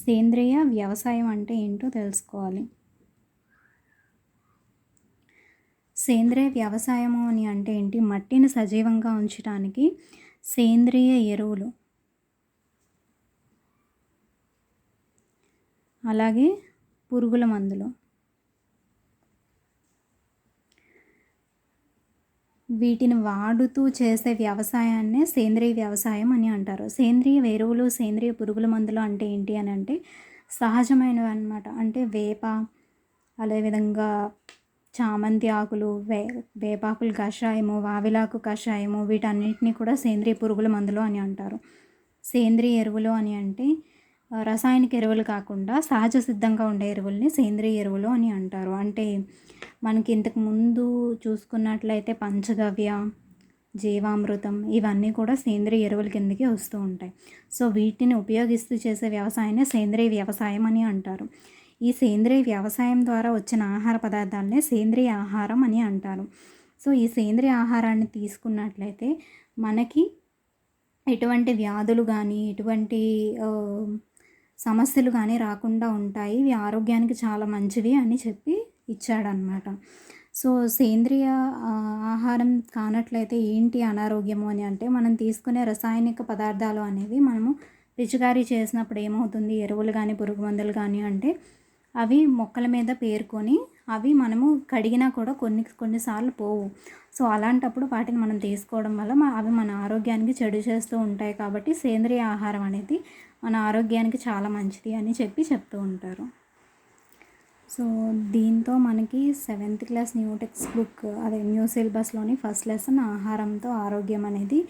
సేంద్రియ వ్యవసాయం అంటే ఏంటో తెలుసుకోవాలి. సేంద్రియ వ్యవసాయము అని అంటే ఏంటి? మట్టిని సజీవంగా ఉంచడానికి సేంద్రియ ఎరువులు, అలాగే పురుగుల మందులు, వీటిని వాడుతూ చేసే వ్యవసాయాన్నే సేంద్రియ వ్యవసాయం అని అంటారు. సేంద్రియ ఎరువులు, సేంద్రియ పురుగుల మందులు అంటే ఏంటి అని అంటే సహజమైనవి అన్నమాట. అంటే వేప, అదేవిధంగా చామంతి ఆకులు, వేపాకులు కషాయము, వావిలాకు కషాయము, వీటన్నిటిని కూడా సేంద్రియ పురుగుల మందులు అని అంటారు. సేంద్రియ ఎరువులు అని అంటే రసాయనిక ఎరువులు కాకుండా సహజ సిద్ధంగా ఉండే ఎరువుల్ని సేంద్రియ ఎరువులు అని అంటారు. అంటే మనకి ఇంతకు ముందు చూసుకున్నట్లయితే పంచగవ్య, జీవామృతం ఇవన్నీ కూడా సేంద్రియ ఎరువుల కిందకి వస్తూ ఉంటాయి. సో వీటిని ఉపయోగిస్తూ చేసే వ్యవసాయాన్ని సేంద్రియ వ్యవసాయం అని అంటారు. ఈ సేంద్రియ వ్యవసాయం ద్వారా వచ్చిన ఆహార పదార్థాలనే సేంద్రియ ఆహారం అని అంటారు. సో ఈ సేంద్రియ ఆహారాన్ని తీసుకున్నట్లయితే మనకి ఎటువంటి వ్యాధులు కానీ ఎటువంటి సమస్యలు కానీ రాకుండా ఉంటాయి. ఇవి ఆరోగ్యానికి చాలా మంచివి అని చెప్పి ఇచ్చాడనమాట. సో సేంద్రియ ఆహారం కానట్లయితే ఏంటి అనారోగ్యము అని అంటే మనం తీసుకునే రసాయనిక పదార్థాలు అనేవి మనము పిచికారీ చేసినప్పుడు ఏమవుతుంది, ఎరువులు కానీ పురుగు మందులు కానీ అంటే అవి మొక్కల మీద పేరుకొని అవి మనము కడిగినా కూడా కొన్నిసార్లు పోవు. సో అలాంటప్పుడు వాటిని మనం తీసుకోవడం వల్ల అవి మన ఆరోగ్యానికి చెడు చేస్తూ ఉంటాయి. కాబట్టి సేంద్రియ ఆహారం అనేది మన ఆరోగ్యానికి చాలా మంచిది అని చెప్తూ ఉంటారు. సో దీంతో మనకి 7th class new text book అదే న్యూ సిలబస్లోని ఫస్ట్ లెసన్ ఆహారంతో ఆరోగ్యం అనేది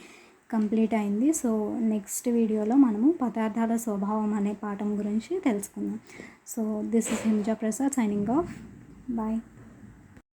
కంప్లీట్ అయింది. సో నెక్స్ట్ వీడియోలో మనము పదార్థాల స్వభావం అనే పాఠం గురించి తెలుసుకుందాం. సో దిస్ ఇస్ హింజా ప్రసాద్ సైనింగ్ ఆఫ్. బాయ్.